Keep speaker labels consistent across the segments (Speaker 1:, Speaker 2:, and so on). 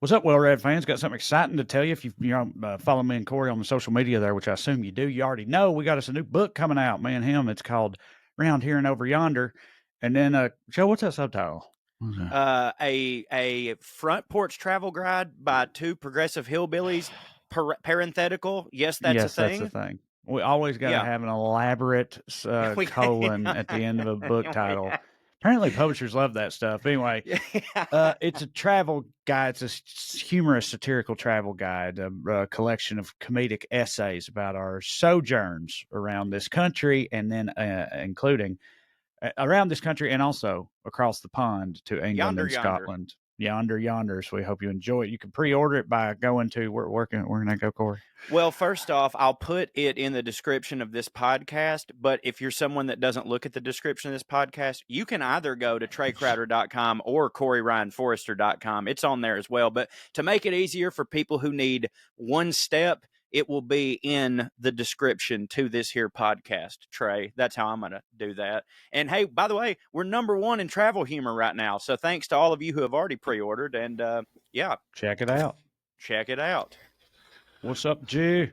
Speaker 1: What's up, WellRED fans? Got something exciting to tell you. If you follow me and Corey on the social media there, which I assume you do, you already know we got us a new book coming out, me and him. It's called Round Here and Over Yonder. And then, Joe, what's that subtitle?
Speaker 2: A front porch travel guide by two progressive hillbillies. Parenthetical. Yes, that's a thing.
Speaker 1: That's the thing. We always got to have an elaborate colon at the end of a book title. Apparently, publishers love that stuff. Anyway, it's a travel guide. It's a humorous, satirical travel guide, a collection of comedic essays about our sojourns around this country, and then including around this country and also across the pond to England and Scotland. Yonder. So we hope you enjoy it. You can pre-order it by going to where can I go, Corey?
Speaker 2: Well, first off, I'll put it in the description of this podcast. But if you're someone that doesn't look at the description of this podcast, you can either go to TraeCrowder.com or CoreyRyanForrester.com. It's on there as well. But to make it easier for people who need one step, it will be in the description to this here podcast, Trae. That's how I'm going to do that. And hey, by the way, we're #1 in travel humor right now. So thanks to all of you who have already pre-ordered. And
Speaker 1: check it out.
Speaker 2: Check it out.
Speaker 1: What's up, G?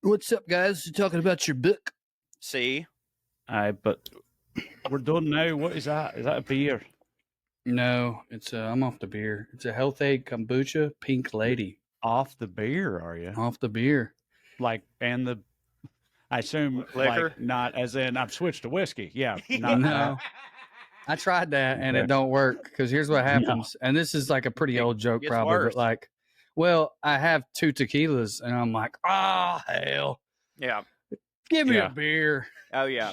Speaker 3: What's up, guys? You're talking about your book.
Speaker 2: See?
Speaker 1: But we're done now. What is that? Is that a beer?
Speaker 3: No, it's I'm off the beer. It's a Health Aid Kombucha Pink Lady.
Speaker 1: Off the beer, are you?
Speaker 3: Off the beer.
Speaker 1: I assume
Speaker 2: liquor?
Speaker 1: Like not as in I've switched to whiskey. Yeah.
Speaker 3: No. I tried that and it don't work because here's what happens. No. And this is like a pretty old joke probably,
Speaker 2: worse.
Speaker 3: But like, well, I have 2 tequilas and I'm like, hell.
Speaker 2: Yeah.
Speaker 3: Give me a beer.
Speaker 2: Oh, yeah.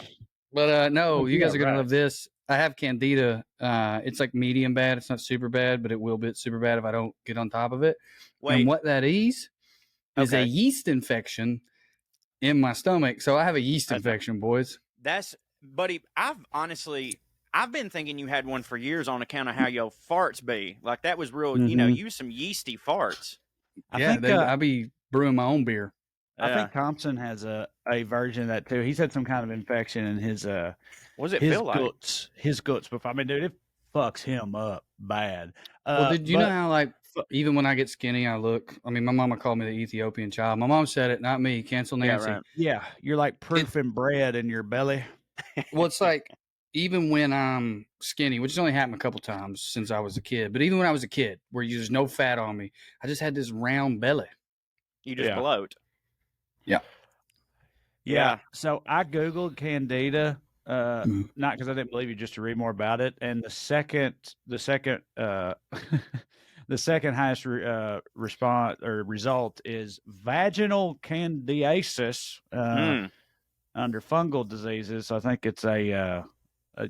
Speaker 3: But no, you guys are going to love this. I have Candida. It's like medium bad. It's not super bad, but it will be super bad if I don't get on top of it. Wait. And what that is a yeast infection in my stomach. So I have a yeast infection, boys.
Speaker 2: Buddy, I've been thinking you had one for years on account of how your farts be. Like that was real, you some yeasty farts.
Speaker 1: I think
Speaker 3: I'll be brewing my own beer.
Speaker 1: I think Thompson has a version of that too. He's had some kind of infection in his
Speaker 2: what does it
Speaker 1: his
Speaker 2: feel like?
Speaker 1: His guts before. I mean, dude, it fucks him up bad.
Speaker 3: Well, did you know how like even when I get skinny, I look. I mean, my mama called me the Ethiopian child. My mom said it, not me. Cancel Nancy.
Speaker 1: Yeah, right. Yeah, you're like proofing bread in your belly.
Speaker 3: Well, it's like even when I'm skinny, which has only happened a couple times since I was a kid, but even when I was a kid, where there's no fat on me, I just had this round belly.
Speaker 2: You just bloat.
Speaker 1: Yeah. So I Googled Candida, not because I didn't believe you, just to read more about it. And the second the second highest response or result is vaginal candidiasis under fungal diseases. I think it's a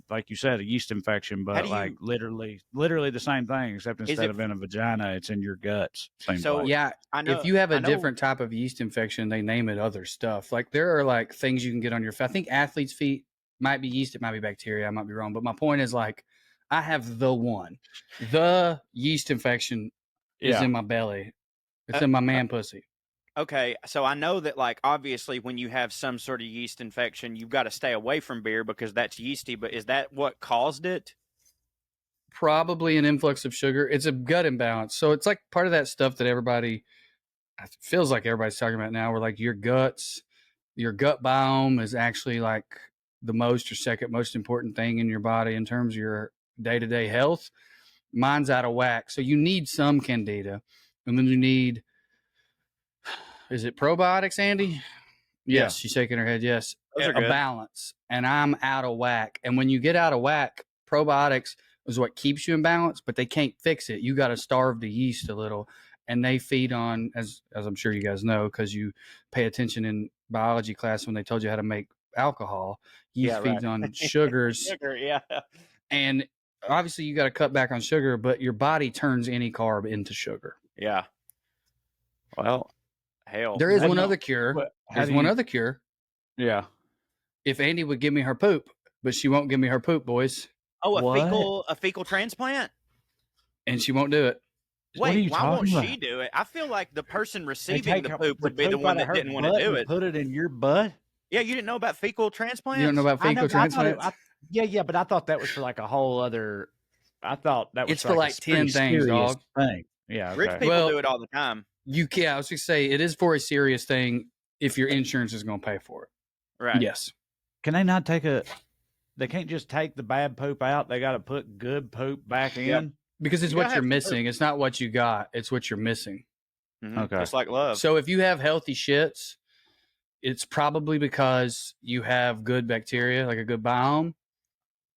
Speaker 1: like you said, a yeast infection, but like literally the same thing, except instead of in a vagina, it's in your guts.
Speaker 3: Yeah, I know. If you have a different type of yeast infection, they name it other stuff. Like there are like things you can get on your feet. I think athlete's feet might be yeast, it might be bacteria. I might be wrong, but my point is like I have the yeast infection is in my belly. It's in my man pussy.
Speaker 2: Okay, so I know that, like, obviously when you have some sort of yeast infection, you've got to stay away from beer because that's yeasty, but is that what caused it?
Speaker 3: Probably an influx of sugar. It's a gut imbalance. So it's like part of that stuff that everybody feels like everybody's talking about now, where like your gut biome is actually like the most or second most important thing in your body in terms of your day-to-day health. Mine's out of whack. So you need some candida, and then you need... Is it probiotics, Andy? Yes, she's shaking her head. Yes, a balance. And I'm out of whack. And when you get out of whack, probiotics is what keeps you in balance, but they can't fix it. You got to starve the yeast a little, and they feed on, as I'm sure you guys know, because you pay attention in biology class when they told you how to make alcohol. Yeast feeds on sugars.
Speaker 2: Sugar, yeah.
Speaker 3: And obviously, you got to cut back on sugar, but your body turns any carb into sugar.
Speaker 2: Yeah. Well. Hell,
Speaker 3: there is one other cure. There's one other cure.
Speaker 1: Yeah.
Speaker 3: If Andi would give me her poop, but she won't give me her poop, boys.
Speaker 2: Oh, a fecal transplant?
Speaker 3: And she won't do it.
Speaker 2: Wait, why won't she do it? I feel like the person receiving the poop would be the one that didn't want to do it.
Speaker 1: Put it in your butt?
Speaker 2: Yeah, you didn't know about fecal transplants?
Speaker 3: You don't know about fecal transplants?
Speaker 1: Yeah, but I thought that was for like a whole other... I thought that was
Speaker 3: for like 10 things, dog.
Speaker 1: Thing. Yeah. Okay.
Speaker 2: Rich people do it all the time.
Speaker 3: I was going to say, it is for a serious thing if your insurance is going to pay for it.
Speaker 2: Right.
Speaker 3: Yes.
Speaker 1: Can they not they can't just take the bad poop out. They got to put good poop back in.
Speaker 3: Because it's what you're missing. It's not what you got. It's what you're missing.
Speaker 2: Mm-hmm. Okay. Just like love.
Speaker 3: So if you have healthy shits, it's probably because you have good bacteria, like a good biome.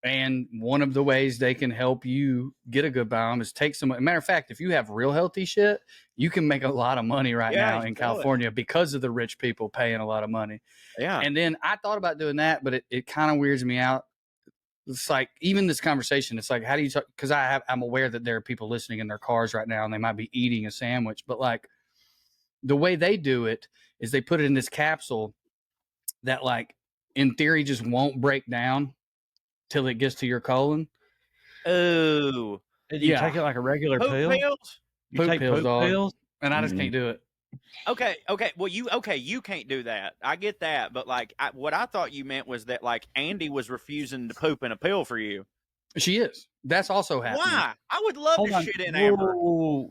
Speaker 3: And one of the ways they can help you get a good biome is take some. Matter of fact, if you have real healthy shit, you can make a lot of money now in California because of the rich people paying a lot of money.
Speaker 2: Yeah.
Speaker 3: And then I thought about doing that, but it kind of weirds me out. It's like, even this conversation, it's like, how do you talk? Because I'm aware that there are people listening in their cars right now and they might be eating a sandwich, but like the way they do it is they put it in this capsule that, like, in theory, just won't break down till it gets to your colon.
Speaker 2: Oh,
Speaker 1: you take it like a regular pill?
Speaker 2: Pills?
Speaker 1: You take poop pills?
Speaker 3: And I just can't do it.
Speaker 2: Okay. Well, you can't do that. I get that, but like, what I thought you meant was that like Andi was refusing to poop in a pill for you.
Speaker 3: She is. That's also happening.
Speaker 2: Why? I would love to shit in Amber.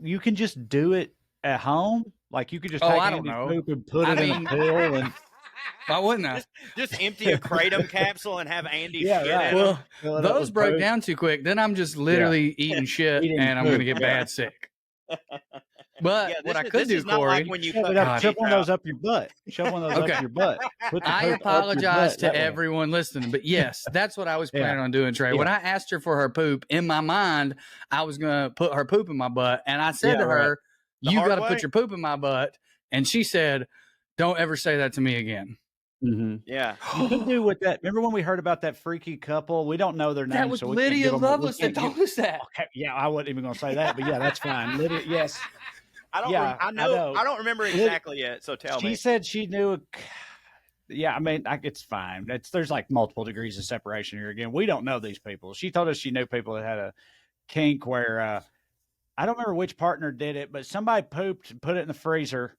Speaker 1: You can just do it at home. Like you could just take Andi's poop and put it in a pill and.
Speaker 3: Why wouldn't I?
Speaker 2: Just empty a kratom capsule and have Andi shit in
Speaker 3: Well, those broke down too quick. Then I'm just literally eating shit and I'm going to get bad sick. But what I could do, Corey,
Speaker 2: like when you
Speaker 1: shove one of those up your butt. Shove one of those up your butt.
Speaker 3: I apologize to everyone listening, but yes, that's what I was planning on doing, Trae. When I asked her for her poop, in my mind, I was going to put her poop in my butt. And I said to her, you got to put your poop in my butt. And she said, don't ever say that to me again.
Speaker 1: Mm-hmm.
Speaker 2: Yeah.
Speaker 1: You can do with that. Remember when we heard about that freaky couple? We don't know their name.
Speaker 3: That was Lydia Lovelace that told us that.
Speaker 1: Okay, yeah, I wasn't even going to say that, but yeah, that's fine. Lydia, yes.
Speaker 2: I don't remember exactly yet, so tell me.
Speaker 1: She said she knew. I mean, it's fine. There's like multiple degrees of separation here. Again, we don't know these people. She told us she knew people that had a kink where I don't remember which partner did it, but somebody pooped and put it in the freezer.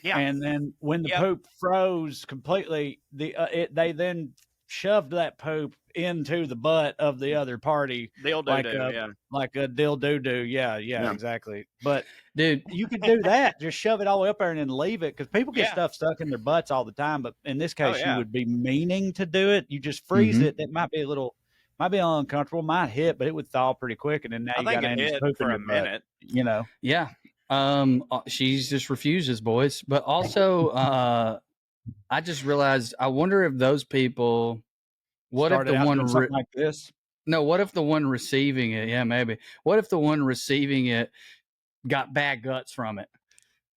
Speaker 2: Yeah.
Speaker 1: And then when the poop froze completely, they then shoved that poop into the butt of the other party. Like a dildo. Yeah, exactly. But
Speaker 3: dude,
Speaker 1: you could do that. Just shove it all the way up there and then leave it, because people get stuff stuck in their butts all the time. But in this case, you would be meaning to do it. You just freeze it. It might be a little uncomfortable, might hit, but it would thaw pretty quick. And then now you got Andy's poop for a minute.
Speaker 3: Yeah. She's just refuses, boys. But also, I just realized, I wonder if those people, what if the one
Speaker 1: like this?
Speaker 3: No, what if the one receiving it? Yeah, maybe. What if the one receiving it got bad guts from it?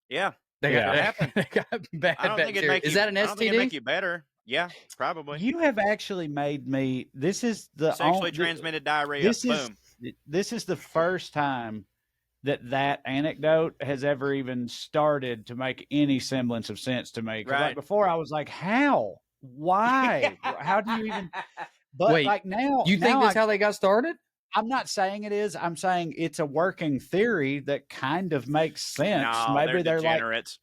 Speaker 2: Yeah,
Speaker 3: they got bad.
Speaker 2: I don't think it'd make
Speaker 3: Is that an STD?
Speaker 2: I don't think it'd make you better. Yeah, probably.
Speaker 1: You have actually made me. This is the
Speaker 2: sexually transmitted diarrhea.
Speaker 1: This is the first time that anecdote has ever even started to make any semblance of sense to me.
Speaker 2: Right.
Speaker 1: Like before, I was like, how? Why? How do you even? But
Speaker 3: wait,
Speaker 1: like now,
Speaker 3: you think that's how they got started?
Speaker 1: I'm not saying it is. I'm saying it's a working theory that kind of makes sense.
Speaker 2: No,
Speaker 1: maybe they're
Speaker 2: degenerates.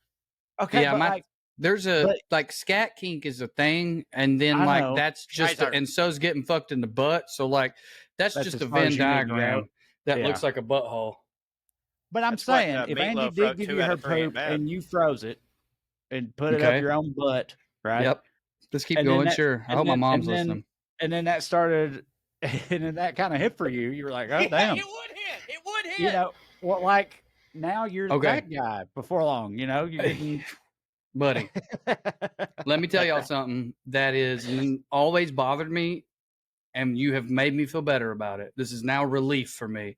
Speaker 1: Like, okay,
Speaker 3: yeah, there's like scat kink is a thing, and then like that's just and so's getting fucked in the butt. So like that's just a Venn diagram that looks like a butthole.
Speaker 1: But I'm saying, if Andi did give you her poop and you froze it and put it up your own butt, right?
Speaker 3: Yep. Let's keep going. Sure. I hope my mom's listening.
Speaker 1: And then that started, and then that kind of hit for you. You were like, oh, damn.
Speaker 2: It would hit.
Speaker 1: Like now you're that guy before long, you didn't.
Speaker 3: Buddy, let me tell y'all something that is always bothered me, and you have made me feel better about it. This is now relief for me.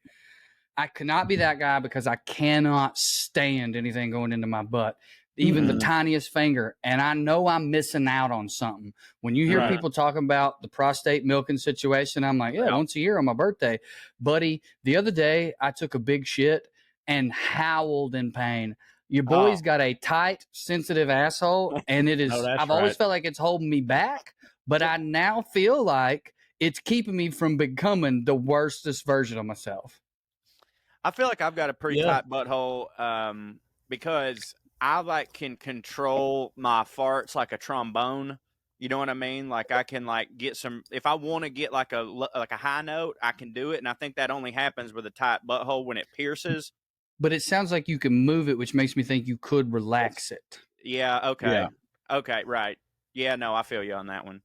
Speaker 3: I cannot be that guy because I cannot stand anything going into my butt, even the tiniest finger. And I know I'm missing out on something. When you hear people talking about the prostate milking situation, I'm like, once a year on my birthday. Buddy, the other day I took a big shit and howled in pain. Your boy's got a tight, sensitive asshole, and it is. I've always felt like it's holding me back, but I now feel like it's keeping me from becoming the worstest version of myself.
Speaker 2: I feel like I've got a pretty tight butthole because I can control my farts like a trombone. You know what I mean? Like I can get some, if I want to get like a high note, I can do it. And I think that only happens with a tight butthole when it pierces.
Speaker 3: but it sounds like you can move it, which makes me think you could relax it.
Speaker 2: Yeah. Okay. Yeah. Okay. Right. Yeah. No, I feel you on that one.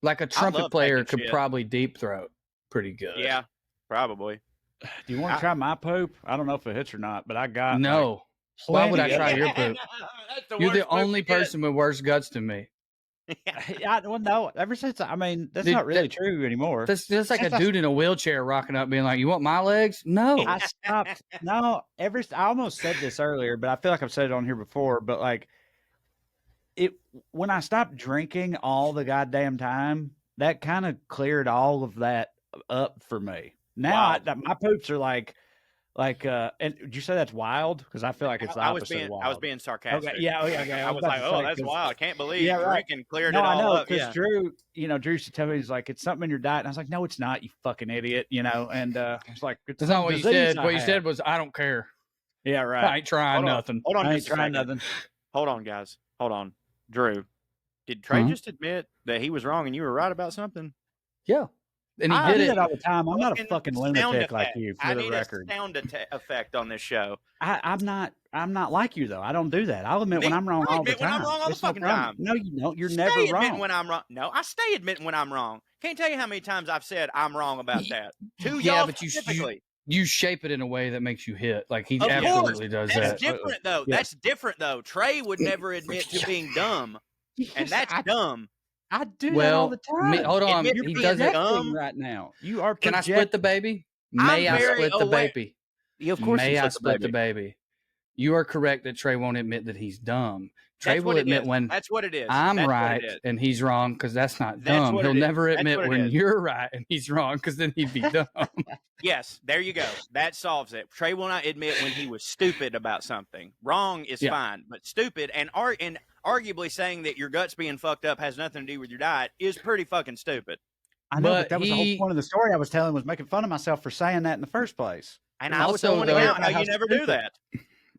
Speaker 3: Like a trumpet player could probably deep throat pretty good.
Speaker 2: Yeah, probably.
Speaker 1: Do you want to try my poop? I don't know if it hits or not, but I got
Speaker 3: no. Why would I try your poop? You're the only person with worse guts than me.
Speaker 1: Well, no. Ever since, I mean, that's not really true anymore.
Speaker 3: That's like a dude in a wheelchair rocking up, being like, "You want my legs?" No,
Speaker 1: I stopped. No, I almost said this earlier, but I feel like I've said it on here before. But like, when I stopped drinking all the goddamn time, that kind of cleared all of that up for me. Now my poops are like, and did you say that's wild? Because I feel like it's the opposite of wild.
Speaker 2: I was being sarcastic.
Speaker 1: Okay, yeah.
Speaker 2: I was like, oh, that's wild. I can't believe drinking cleared it all
Speaker 1: up. No, I know,
Speaker 2: because
Speaker 1: Drew used to tell me, he's like, it's something in your diet. And I was like, no, it's not, you fucking idiot, And I was like,
Speaker 3: that's not what you said. What you said was, I don't care.
Speaker 1: Yeah, right.
Speaker 3: I ain't trying nothing.
Speaker 2: Hold on,
Speaker 1: I ain't trying nothing.
Speaker 2: Hold on, guys. Hold on. Drew, did Trae just admit that he was wrong and you were right about something?
Speaker 3: Yeah. And he did it
Speaker 1: all the time. I'm not a fucking lunatic like you, for the record.
Speaker 2: I need a sound effect on this show.
Speaker 1: I'm not like you, though. I don't do that. I'll admit when I'm wrong all the time.
Speaker 2: When I'm wrong all the fucking time.
Speaker 1: No, you don't. You're never wrong.
Speaker 2: Admitting when I'm wrong. No, I stay admitting when I'm wrong. Can't tell you how many times I've said I'm wrong about that. To y'all specifically.
Speaker 3: You shape it in a way that makes you hit. Like he absolutely does that.
Speaker 2: That's different, though. Yeah. That's different, though. Trae would never admit to being dumb. And that's dumb.
Speaker 1: I do that all the time.
Speaker 3: Hold on.
Speaker 1: He does that right now. You are.
Speaker 3: Can I split the baby? May I split the baby?
Speaker 2: Of course.
Speaker 3: May I split the baby? You are correct that Trae won't admit that he's dumb. Trae will admit when
Speaker 2: that's what it is.
Speaker 3: I'm right and he's wrong because that's not dumb. He'll never admit when you're right and he's wrong because then he'd be dumb.
Speaker 2: Yes, there you go. That solves it. Trae will not admit when he was stupid about something. Wrong is fine, but stupid and arguably saying that your guts being fucked up has nothing to do with your diet is pretty fucking stupid.
Speaker 1: I know, but that was the whole point of the story I was telling, was making fun of myself for saying that in the first place.
Speaker 2: And I was pointing out how you never do that.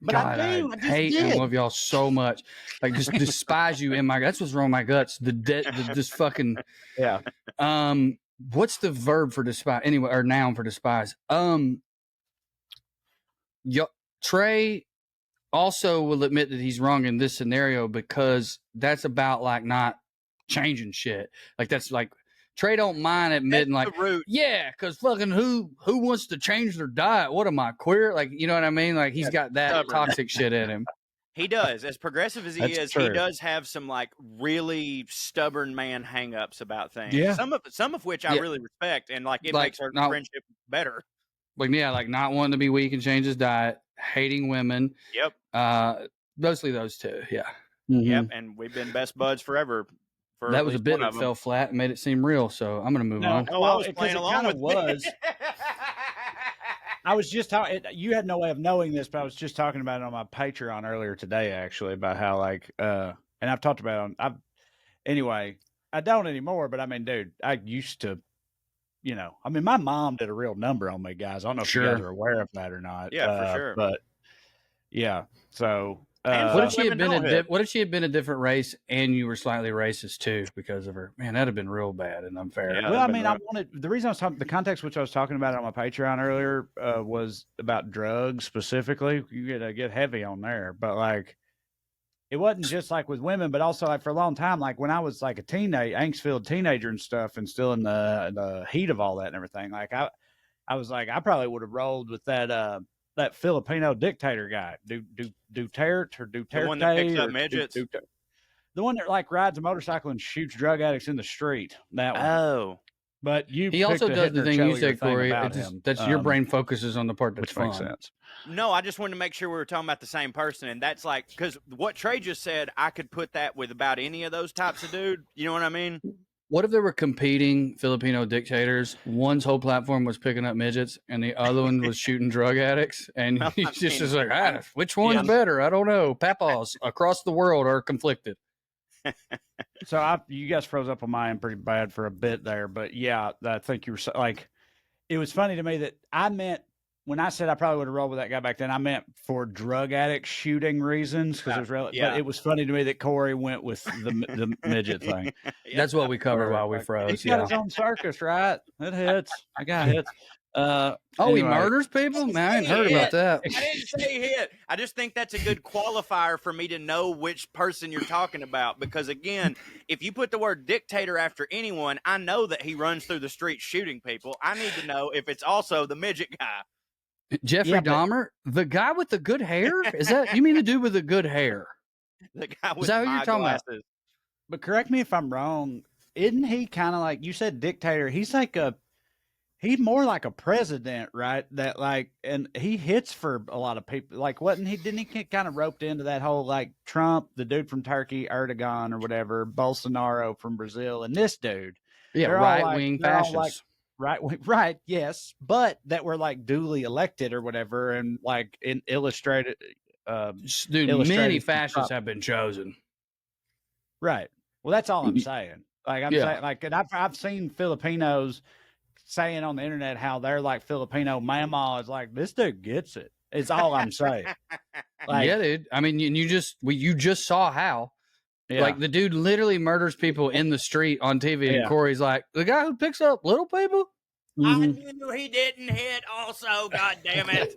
Speaker 1: But
Speaker 3: God,
Speaker 1: I
Speaker 3: hate and love y'all so much. Like, just despise you in my. That's what's wrong with my guts. This fucking.
Speaker 1: Yeah.
Speaker 3: What's the verb for despise? Anyway, or noun for despise? Trae also will admit that he's wrong in this scenario because that's about like not changing shit. Like that's like. Trae don't mind admitting like, yeah, because fucking who wants to change their diet? What am I, queer? Like, you know what I mean? Like he's got that toxic shit in him.
Speaker 2: He does. As progressive as he is, he does have some like really stubborn man hangups about things.
Speaker 1: Yeah.
Speaker 2: Some of which I really respect, and like it makes our friendship better.
Speaker 3: Like like not wanting to be weak and change his diet, hating women.
Speaker 2: Yep.
Speaker 3: Mostly those two. Yeah.
Speaker 2: Mm-hmm. Yep. And we've been best buds forever.
Speaker 3: That was a bit that fell flat and made it seem real, so I'm going to move on.
Speaker 2: Oh, I was playing along with it.
Speaker 1: I was just talking. You had no way of knowing this, but I was just talking about it on my Patreon earlier today, actually, about how like, and I've talked about it. Anyway, I don't anymore, but I mean, dude, I used to, I mean, my mom did a real number on me, guys. I don't know if you guys are aware of that or not.
Speaker 2: Yeah, for sure.
Speaker 1: But yeah, so.
Speaker 3: What if she had been a different race and you were slightly racist too because of her? Man, that'd have been real bad and unfair.
Speaker 1: Yeah, well, I mean, the reason I was talking, the context which I was talking about it on my Patreon earlier was about drugs specifically. You get heavy on there, but like, it wasn't just like with women, but also like for a long time, like when I was like a angst-filled teenager and stuff, and still in the heat of all that and everything. Like I was like, I probably would have rolled with that Filipino dictator guy, Duterte or Duterte,
Speaker 2: the one that picks up midgets,
Speaker 1: the one that like rides a motorcycle and shoots drug addicts in the street. That one.
Speaker 2: Oh,
Speaker 1: but
Speaker 3: he also does the thing you said, Corey. That's your brain focuses on the part that's
Speaker 1: which makes sense.
Speaker 2: No, I just wanted to make sure we were talking about the same person, and that's like because what Trae just said, I could put that with about any of those types of dude. You know what I mean?
Speaker 3: What if there were competing Filipino dictators? One's whole platform was picking up midgets, and the other one was shooting drug addicts. And he's just like, which one's better? I don't know. Papaws across the world are conflicted.
Speaker 1: So you guys froze up on my end pretty bad for a bit there, but yeah, I think you were like, it was funny to me that I meant when I said I probably would have rolled with that guy back then, I meant for drug addict shooting reasons because it was but it was funny to me that Corey went with the midget thing.
Speaker 3: That's what we covered while we froze.
Speaker 1: He's got his own circus, right? It hits. I got hits.
Speaker 3: He murders people? Man, I ain't heard about that.
Speaker 2: I didn't say hit. I just think that's a good qualifier for me to know which person you're talking about. Because again, if you put the word dictator after anyone, I know that he runs through the streets shooting people. I need to know if it's also the midget guy.
Speaker 3: Jeffrey Dahmer, the guy with the good hair? Is that you mean the dude with the good hair?
Speaker 2: The guy with
Speaker 3: Is that who you're talking about?
Speaker 1: But correct me if I'm wrong. Isn't he kind of like you said, dictator? He's more like a president, right? That like, and he hits for a lot of people. Like, didn't he get kind of roped into that whole like Trump, the dude from Turkey, Erdogan or whatever, Bolsonaro from Brazil, and this dude?
Speaker 3: Yeah, right-wing fascists.
Speaker 1: Right, yes, but that were like duly elected or whatever, and like in illustrated.
Speaker 3: Dude, many fascists have been chosen.
Speaker 1: Right. Well, that's all I'm saying. Like I'm saying, like, and I've seen Filipinos saying on the internet how they're like Filipino mama is like, this dude gets it. It's all I'm saying.
Speaker 3: Like, yeah, dude. I mean, you just saw how. Yeah. Like the dude literally murders people in the street on TV, and Corey's like, the guy who picks up little people?
Speaker 2: I knew he didn't hit also, God damn it.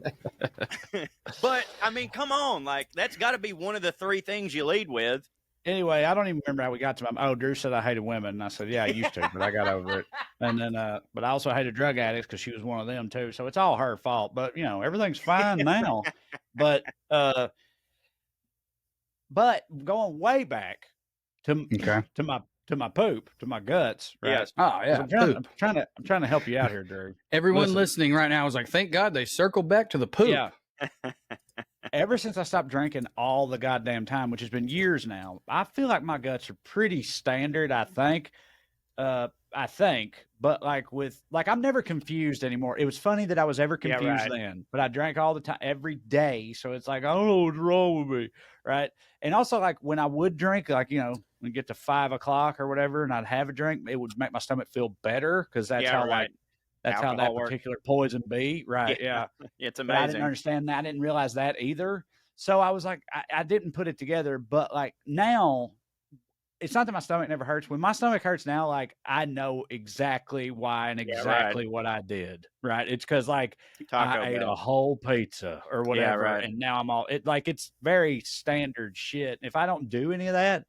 Speaker 2: But, I mean, come on. Like, that's got to be one of the three things you lead with.
Speaker 1: Anyway, I don't even remember how we got to Drew said I hated women. And I said, yeah, I used to, but I got over it. And then, but I also hated drug addicts because she was one of them too. So it's all her fault. But, you know, everything's fine now. But going way back to my poop, to my guts, right?
Speaker 2: Yes.
Speaker 3: Oh yeah.
Speaker 1: I'm trying to help you out here, Drew.
Speaker 3: Everyone listening right now is like, thank God they circled back to the poop.
Speaker 1: Yeah. Ever since I stopped drinking all the goddamn time, which has been years now, I feel like my guts are pretty standard. I think, but I'm never confused anymore. It was funny that I was ever confused then, but I drank all the time, every day. So it's like, I don't know what's wrong with me, right? And also, like when I would drink, like when we get to 5 o'clock or whatever, and I'd have a drink, it would make my stomach feel better because that's how that's alcohol how that particular poison be, right? Yeah.
Speaker 2: It's amazing.
Speaker 1: But I didn't understand that. I didn't realize that either. So I was like, I didn't put it together. But like now, it's not that my stomach never hurts. When my stomach hurts now, like I know exactly why and exactly what I did. Right? It's because like I ate a whole pizza or whatever, and now I'm it's very standard shit. If I don't do any of that,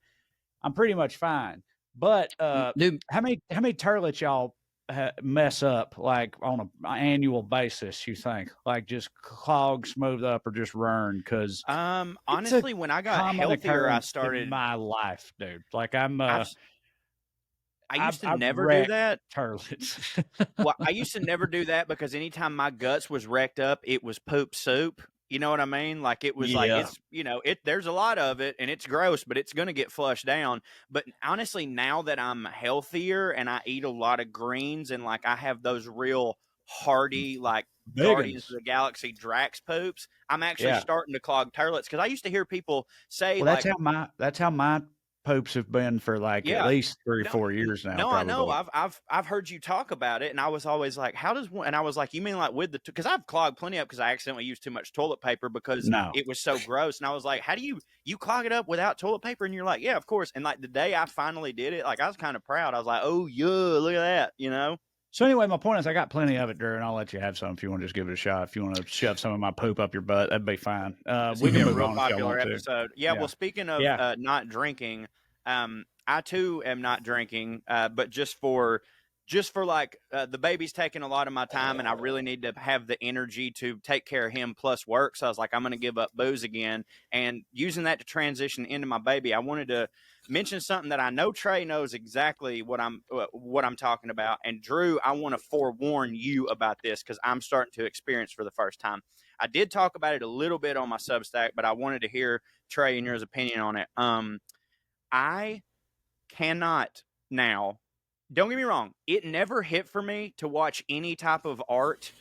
Speaker 1: I'm pretty much fine. But
Speaker 3: dude,
Speaker 1: how many turlets y'all mess up like on an annual basis, you think? Like just clog, smooth up, or just run? Because
Speaker 2: honestly, when I got healthier, I started
Speaker 1: my life, dude. Like I
Speaker 2: used to never do that.
Speaker 1: Turlets.
Speaker 2: Well, I used to never do that because anytime my guts was wrecked up, it was poop soup. You know what I mean? Like it was like there's a lot of it and it's gross, but it's gonna get flushed down. But honestly, now that I'm healthier and I eat a lot of greens and like I have those real hearty like Guardians of the Galaxy Drax poops, I'm actually starting to clog turlets because I used to hear people say
Speaker 1: that's how my poops have been for like at least 3 or 4 years now.
Speaker 2: No, probably. I know. I've heard you talk about it, and I was always like, "How does one?" And I was like, "You mean like with the?" Because I've clogged plenty up because I accidentally used too much toilet paper because it was so gross. And I was like, "How do you clog it up without toilet paper?" And you're like, "Yeah, of course." And like the day I finally did it, like I was kind of proud. I was like, "Oh yeah, look at that,"
Speaker 1: So anyway, my point is I got plenty of it, Drew, and I'll let you have some if you want to just give it a shot. If you want to shove some of my poop up your butt, that'd be fine. We can move on.
Speaker 2: Popular episode. Yeah. Well, speaking of not drinking. I too am not drinking, but just for like the baby's taking a lot of my time and I really need to have the energy to take care of him plus work. So I was like, I'm going to give up booze again, and using that to transition into my baby. I wanted to mention something that I know Trae knows exactly what I'm talking about. And Drew, I want to forewarn you about this because I'm starting to experience for the first time. I did talk about it a little bit on my Substack, but I wanted to hear Trae and your opinion on it. I cannot now, don't get me wrong, it never hit for me to watch any type of art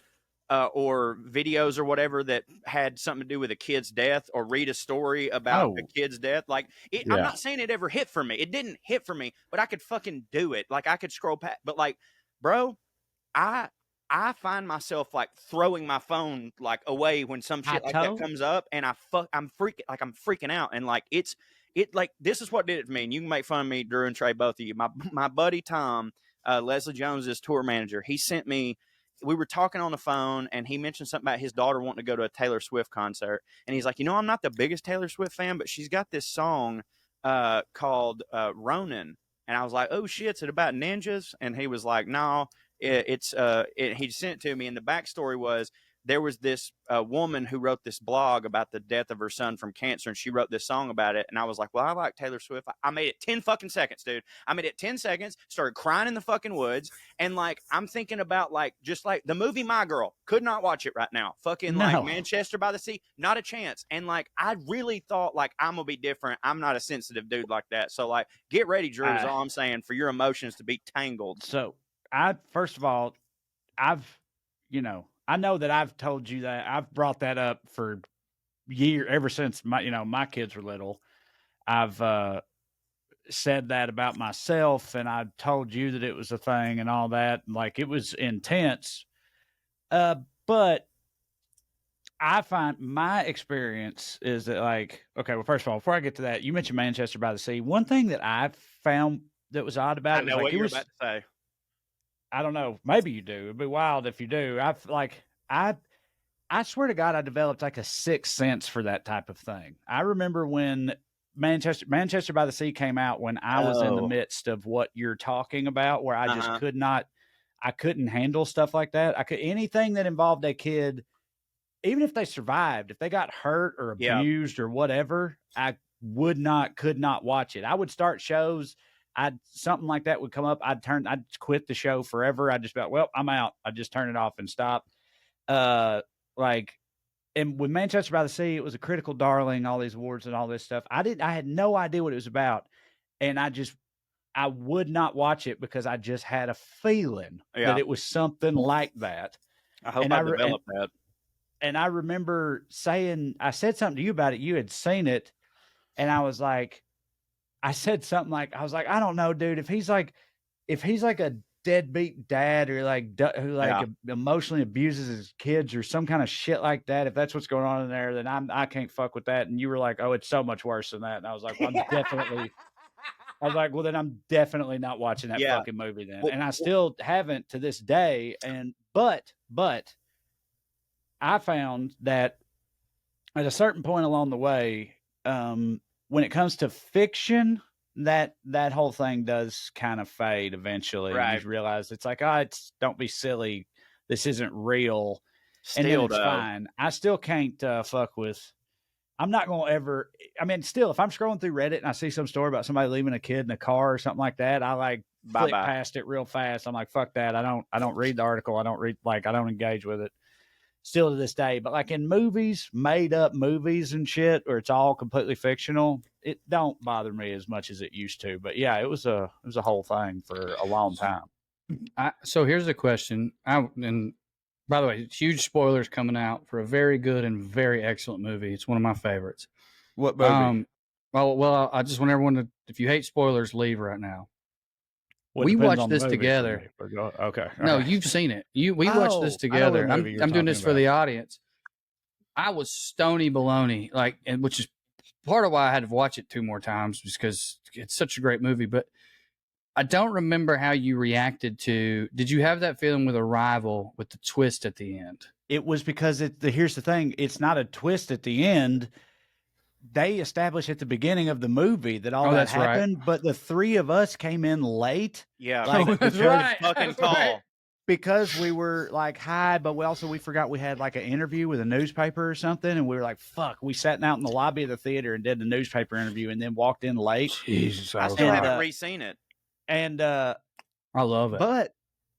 Speaker 2: or videos or whatever that had something to do with a kid's death or read a story about a kid's death. Like, I'm not saying it ever hit for me. It didn't hit for me, but I could fucking do it. Like, I could scroll past, but like, bro, I find myself like throwing my phone like away when some shit like that comes up, and I'm freaking out, and like this is what did it to me. And you can make fun of me, Drew and Trae, both of you. My buddy Tom, Leslie Jones's tour manager, he sent me we were talking on the phone, and he mentioned something about his daughter wanting to go to a Taylor Swift concert, and he's like, I'm not the biggest Taylor Swift fan, but she's got this song called Ronin, and I was like, oh shit, is it about ninjas? And he was like, no, he sent it to me, and the backstory was, there was this woman who wrote this blog about the death of her son from cancer, and she wrote this song about it. And I was like, well, I like Taylor Swift. I made it 10 fucking seconds, dude. I made it 10 seconds, started crying in the fucking woods. And like, I'm thinking about like, just like the movie My Girl, could not watch it right now. Fucking like Manchester by the Sea, not a chance. And like, I really thought like, I'm going to be different. I'm not a sensitive dude like that. So like, get ready, Drew, is all I'm saying, for your emotions to be tangled.
Speaker 1: So first of all, I know that I've told you that. I've brought that up for years, ever since my kids were little. I've said that about myself, and I told you that it was a thing and all that. Like, it was intense. But I find my experience is that, like, okay, well, first of all, before I get to that, you mentioned Manchester by the Sea. One thing that I found that was odd about it was,
Speaker 2: I know
Speaker 1: like,
Speaker 2: what you're about to say.
Speaker 1: I don't know. Maybe you do. It'd be wild if you do. I swear to God, I developed like a sixth sense for that type of thing. I remember when Manchester by the Sea came out, when I was in the midst of what you're talking about, where I just I couldn't handle stuff like that. Anything that involved a kid, even if they survived, if they got hurt or abused or whatever, I could not watch it. I would start shows. Something like that would come up. I'd quit the show forever. I'd just be like, well, I'm out. I'd just turn it off and stop. And with Manchester by the Sea, it was a critical darling, all these awards and all this stuff. I had no idea what it was about. And I would not watch it because I just had a feeling that it was something like that.
Speaker 2: I hope I developed that.
Speaker 1: And I remember I said something to you about it. You had seen it. And I was like, I said something like, I don't know, dude, if he's like a deadbeat dad, or who emotionally abuses his kids or some kind of shit like that, if that's what's going on in there, then I can't fuck with that. And you were like, oh, it's so much worse than that. And I was like, well, well, then I'm definitely not watching that fucking movie then. And I still haven't to this day. But I found that at a certain point along the way, when it comes to fiction, that whole thing does kind of fade eventually. Right. You realize it's like, don't be silly. This isn't real. And then it's fine. I still can't fuck with. I'm not going to ever. I mean, still, if I'm scrolling through Reddit and I see some story about somebody leaving a kid in a car or something like that, I flick past it real fast. I'm like, fuck that. I don't read the article. I don't engage with it. Still to this day. But like in movies, made up movies and shit, where it's all completely fictional, it don't bother me as much as it used to. But yeah, it was a whole thing for a long time.
Speaker 3: So here's a question. And by the way, huge spoilers coming out for a very good and very excellent movie. It's one of my favorites.
Speaker 1: What movie?
Speaker 3: Well, I just want everyone to, if you hate spoilers, leave right now. We watched this together.
Speaker 1: Okay.
Speaker 3: No, you've seen it. We watched this together. I'm doing this for the audience. I was stony baloney, and which is part of why I had to watch it 2 more times, because it's such a great movie. But I don't remember how you reacted to. Did you have that feeling with Arrival, with the twist at the end?
Speaker 1: It was because here's the thing. It's not a twist at the end. They established at the beginning of the movie that all that happened, right. But the 3 of us came in late.
Speaker 2: Yeah,
Speaker 3: that's right.
Speaker 2: Fucking call. Right.
Speaker 1: Because we were like high, but we forgot we had like an interview with a newspaper or something, and we were like, "Fuck!" We sat out in the lobby of the theater and did the newspaper interview, and then walked in late.
Speaker 3: Jesus,
Speaker 2: I still haven't re-seen it,
Speaker 1: and
Speaker 3: I love it.
Speaker 1: But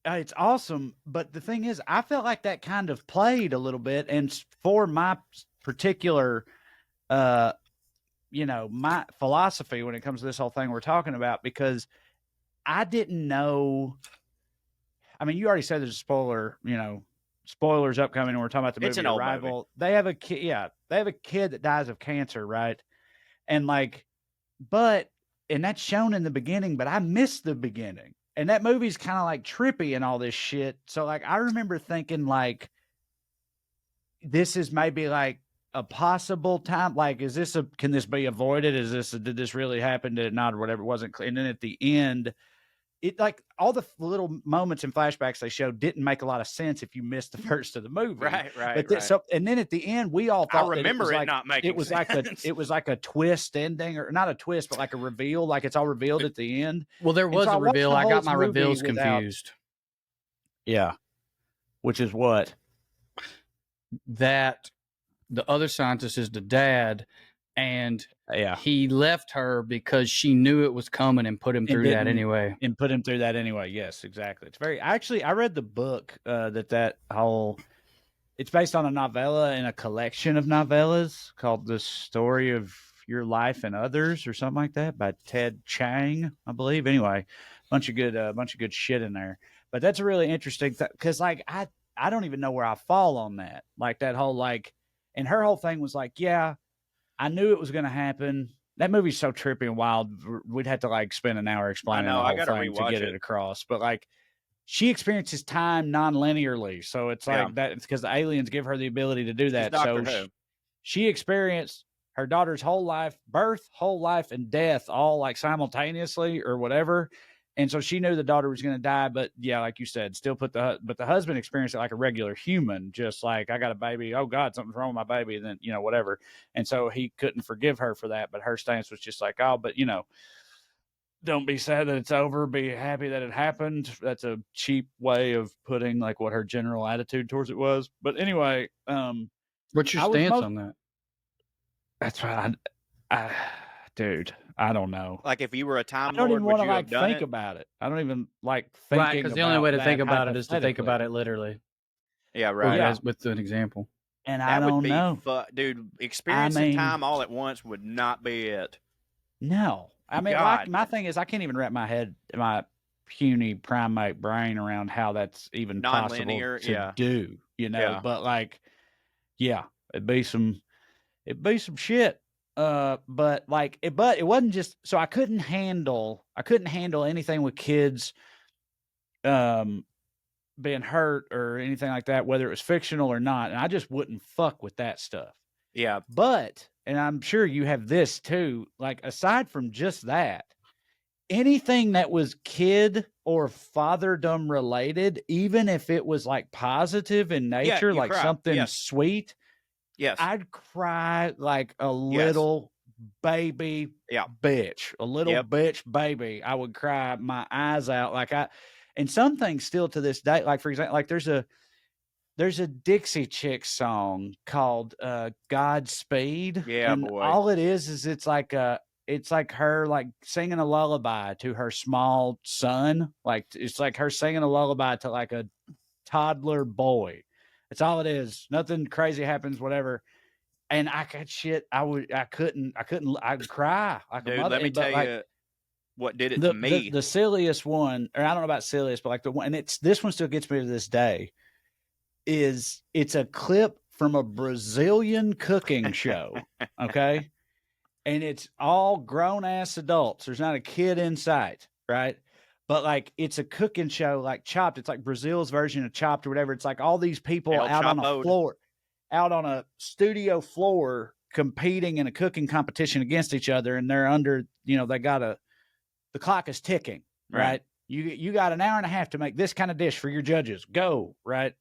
Speaker 1: it's awesome. But the thing is, I felt like that kind of played a little bit, and for my particular. My philosophy when it comes to this whole thing we're talking about, because I didn't know. I mean, you already said there's a spoilers upcoming, and we're talking about the movie Arrival. Movie. They have a kid. Yeah. They have a kid that dies of cancer. Right. And and that's shown in the beginning, but I missed the beginning, and that movie's kind of like trippy and all this shit. So I remember thinking this is maybe a possible time, can this be avoided? Did this really happen? Did it not, or whatever? It wasn't clear. And then at the end, it like all the little moments and flashbacks they showed didn't make a lot of sense if you missed the first of the movie.
Speaker 2: Right.
Speaker 1: But so, and then at the end, we all thought
Speaker 2: I remember
Speaker 1: that
Speaker 2: it not making sense.
Speaker 1: It was like a twist ending, or not a twist, but like a reveal, like it's all revealed at the end.
Speaker 3: Well, there was a reveal. I got my reveals confused.
Speaker 1: Yeah. Which is what?
Speaker 3: That the other scientist is the dad, and he left her because she knew it was coming and put him through that anyway.
Speaker 1: And put him through that anyway. Yes, exactly. It's very actually. I read the book that whole. It's based on a novella in a collection of novellas called "The Story of Your Life and Others" or something like that by Ted Chiang, I believe. Anyway, bunch of good shit in there. But that's a really interesting because like I don't even know where I fall on that. Like that whole like, and her whole thing was like, yeah. I knew it was going to happen. That movie's so trippy and wild. We'd have to like spend an hour explaining the whole thing to get it across. But like, she experiences time non-linearly, so it's like that. It's because the aliens give her the ability to do that. So she experienced her daughter's whole life, birth, whole life, and death all like simultaneously or whatever. And so she knew the daughter was going to die, but yeah, like you said, still but the husband experienced it like a regular human, just like, I got a baby. Oh God, something's wrong with my baby. And then, whatever. And so he couldn't forgive her for that. But her stance was just like, oh, but don't be sad that it's over. Be happy that it happened. That's a cheap way of putting like what her general attitude towards it was. But anyway,
Speaker 3: what's your stance on that?
Speaker 1: That's right. Dude, I don't know.
Speaker 2: Like if you were a Time
Speaker 1: Lord, I don't even want to like think
Speaker 2: it?
Speaker 1: about it. I don't even like thinking
Speaker 3: right, because the only way to think about it is to think about it literally.
Speaker 2: Yeah, right.
Speaker 3: As with an example.
Speaker 1: And I don't know.
Speaker 2: Dude, experiencing time all at once would not be it.
Speaker 1: No. I mean, my thing is I can't even wrap my puny primate brain around how that's even possible to do, but like, yeah, it'd be some shit. But it wasn't just, so I couldn't handle anything with kids, being hurt or anything like that, whether it was fictional or not. And I just wouldn't fuck with that stuff.
Speaker 2: Yeah.
Speaker 1: But, and I'm sure you have this too, like aside from just that, anything that was kid or fatherdom related, even if it was like positive in nature, like something sweet.
Speaker 2: Yes.
Speaker 1: I'd cry like a little baby bitch, a little bitch baby. I would cry my eyes out. And some things still to this day, like for example, like there's a Dixie Chicks song called Godspeed.
Speaker 2: Yeah,
Speaker 1: and
Speaker 2: boy.
Speaker 1: All it is it's like her like singing a lullaby to her small son. Like it's like her singing a lullaby to like a toddler boy. That's all it is. Nothing crazy happens, whatever. And I'd cry. Like
Speaker 2: dude, let me tell you what did it to me.
Speaker 1: The silliest one, or I don't know about silliest, but like the one, and this one still gets me to this day, it's a clip from a Brazilian cooking show. Okay. And it's all grown ass adults. There's not a kid in sight. Right. But like it's a cooking show, like Chopped. It's like Brazil's version of Chopped or whatever. It's like all these people out on a floor, out on a studio floor, competing in a cooking competition against each other, and they're under, they got the clock is ticking, right? You got an hour and a half to make this kind of dish for your judges. Go, right?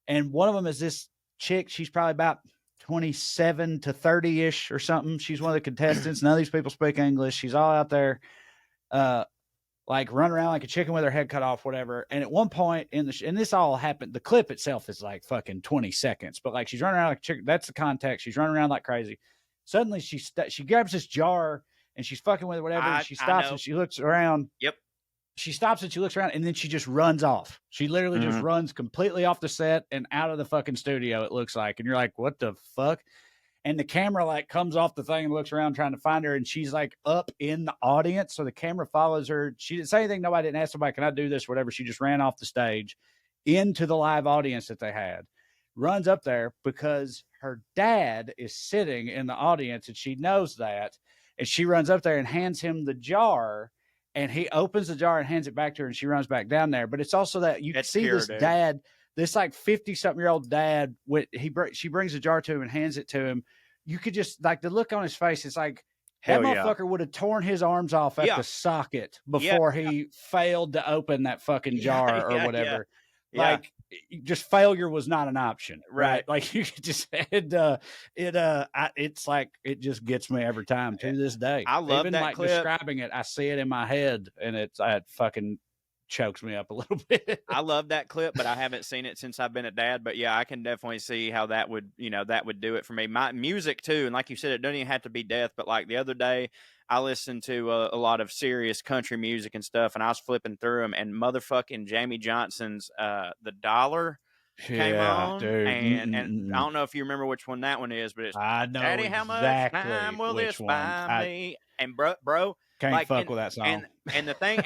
Speaker 1: And one of them is this chick. She's probably about 27 to 30-ish or something. She's one of the contestants. None of these people speak English. She's all out there. Like run around like a chicken with her head cut off, whatever. And at one point and this all happened, the clip itself is like fucking 20 seconds, but like she's running around like a chicken. That's the context. She's running around like crazy. Suddenly she grabs this jar and she's fucking with it, whatever. And she stops and she looks around.
Speaker 2: Yep.
Speaker 1: She stops and she looks around and then she just runs off. She literally just runs completely off the set and out of the fucking studio. It looks like, and you're like, what the fuck? And the camera like comes off the thing and looks around trying to find her. And she's like up in the audience. So the camera follows her. She didn't say anything. Nobody didn't ask somebody, can I do this? Whatever. She just ran off the stage into the live audience that they had. Runs up there because her dad is sitting in the audience and she knows that. And she runs up there and hands him the jar. And he opens the jar and hands it back to her. And she runs back down there. But it's also that you can see this dad, this like 50-something-year-old dad, she brings a jar to him and hands it to him. You could just like the look on his face. It's like That motherfucker would have torn his arms off at the socket before he failed to open that fucking jar or whatever. Like, just failure was not an option, right? Like, you just it's like, it just gets me every time to this day.
Speaker 2: I love
Speaker 1: even
Speaker 2: that
Speaker 1: like
Speaker 2: clip.
Speaker 1: Describing it, I see it in my head, and it fucking chokes me up a little bit.
Speaker 2: I love that clip, but I haven't seen it since I've been a dad. But yeah, I can definitely see how that would, that would do it for me. My music too, and like you said, it doesn't even have to be death. But like the other day, I listened to a lot of serious country music and stuff, and I was flipping through them, and motherfucking Jamie Johnson's "The Dollar" came on,
Speaker 1: dude.
Speaker 2: And I don't know if you remember which one that one is, but it's
Speaker 1: I know
Speaker 2: Daddy,
Speaker 1: exactly
Speaker 2: how much time will this buy me? And bro.
Speaker 1: Can't fuck with that song.
Speaker 2: And the thing,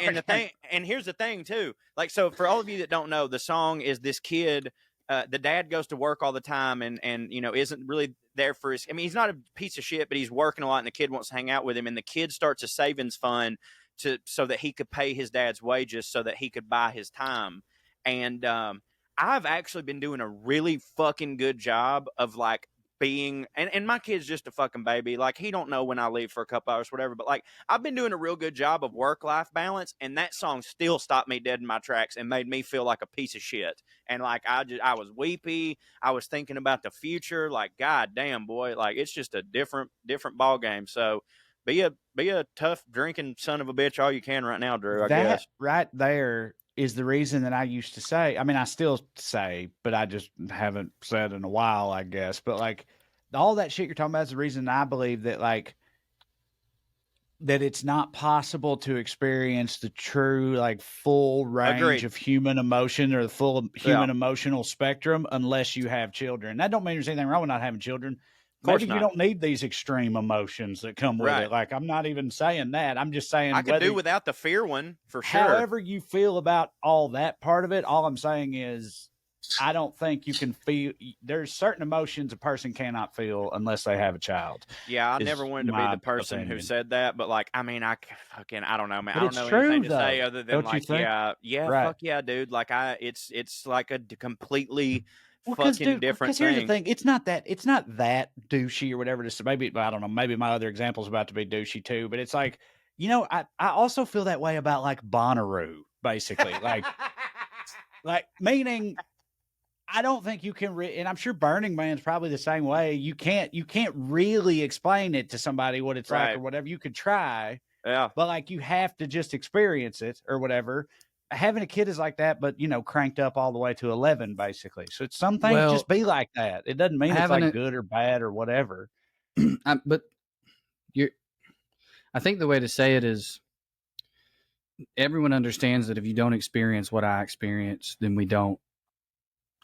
Speaker 2: and here's the thing too. Like, so for all of you that don't know, the song is this kid. The dad goes to work all the time, and isn't really there for his. I mean, he's not a piece of shit, but he's working a lot, and the kid wants to hang out with him. And the kid starts a savings fund so that he could pay his dad's wages, so that he could buy his time. And I've actually been doing a really fucking good job of like being, and my kid's just a fucking baby. Like, he don't know when I leave for a couple hours, whatever. But like, I've been doing a real good job of work-life balance, and that song still stopped me dead in my tracks and made me feel like a piece of shit. And like, I was weepy. I was thinking about the future. Like, God damn, boy, like, it's just a different ball game. So be a tough drinking son of a bitch all you can right now, Drew. I guess
Speaker 1: right there is the reason that I used to say, I mean, I still say, but I just haven't said in a while, I guess. But like, all that shit you're talking about is the reason I believe that, like, that it's not possible to experience the true, like, full range of human emotion, or the full human emotional spectrum, unless you have children. That don't mean there's anything wrong with not having children. Maybe you don't need these extreme emotions that come with it. Like, I'm not even saying that. I'm just saying
Speaker 2: I could do without the fear one, for sure.
Speaker 1: However you feel about all that part of it, all I'm saying is, I don't think you can feel. There's certain emotions a person cannot feel unless they have a child.
Speaker 2: Yeah, I never wanted to be the person who said that, but like, I mean, I don't know, man. I don't know anything to say other than like, fuck yeah, dude. Like, it's like a completely fucking different thing.
Speaker 1: Here's the thing: it's not that douchey or whatever. Maybe, I don't know. Maybe my other example is about to be douchey too. But it's like, I also feel that way about like Bonnaroo, basically. like meaning. I don't think you can, and I'm sure Burning Man's probably the same way. You can't really explain it to somebody what it's like or whatever. You could try, but like, you have to just experience it or whatever. Having a kid is like that, but cranked up all the way to 11, basically. So it's some things just be like that. It doesn't mean it's like good or bad or whatever.
Speaker 3: But I think the way to say it is, everyone understands that if you don't experience what I experienced, then we don't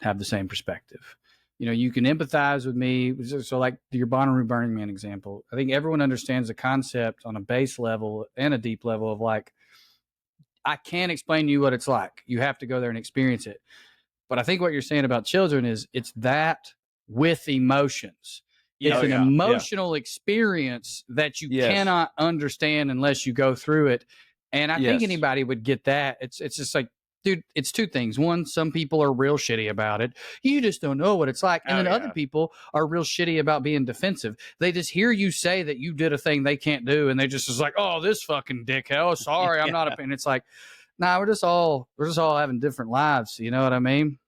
Speaker 3: have the same perspective. You can empathize with me. So like your Bonnaroo Burning Man example, I think everyone understands the concept on a base level and a deep level of like, I can't explain to you what it's like. You have to go there and experience it. But I think what you're saying about children is it's that with emotions. It's an emotional experience that you cannot understand unless you go through it. And I think anybody would get that. It's just like, dude, it's two things. One, some people are real shitty about it. You just don't know what it's like. And then other people are real shitty about being defensive. They just hear you say that you did a thing they can't do, and they just is like, oh, this fucking dickhead. Sorry, I'm not a. And it's like, nah, we're just all having different lives. You know what I mean?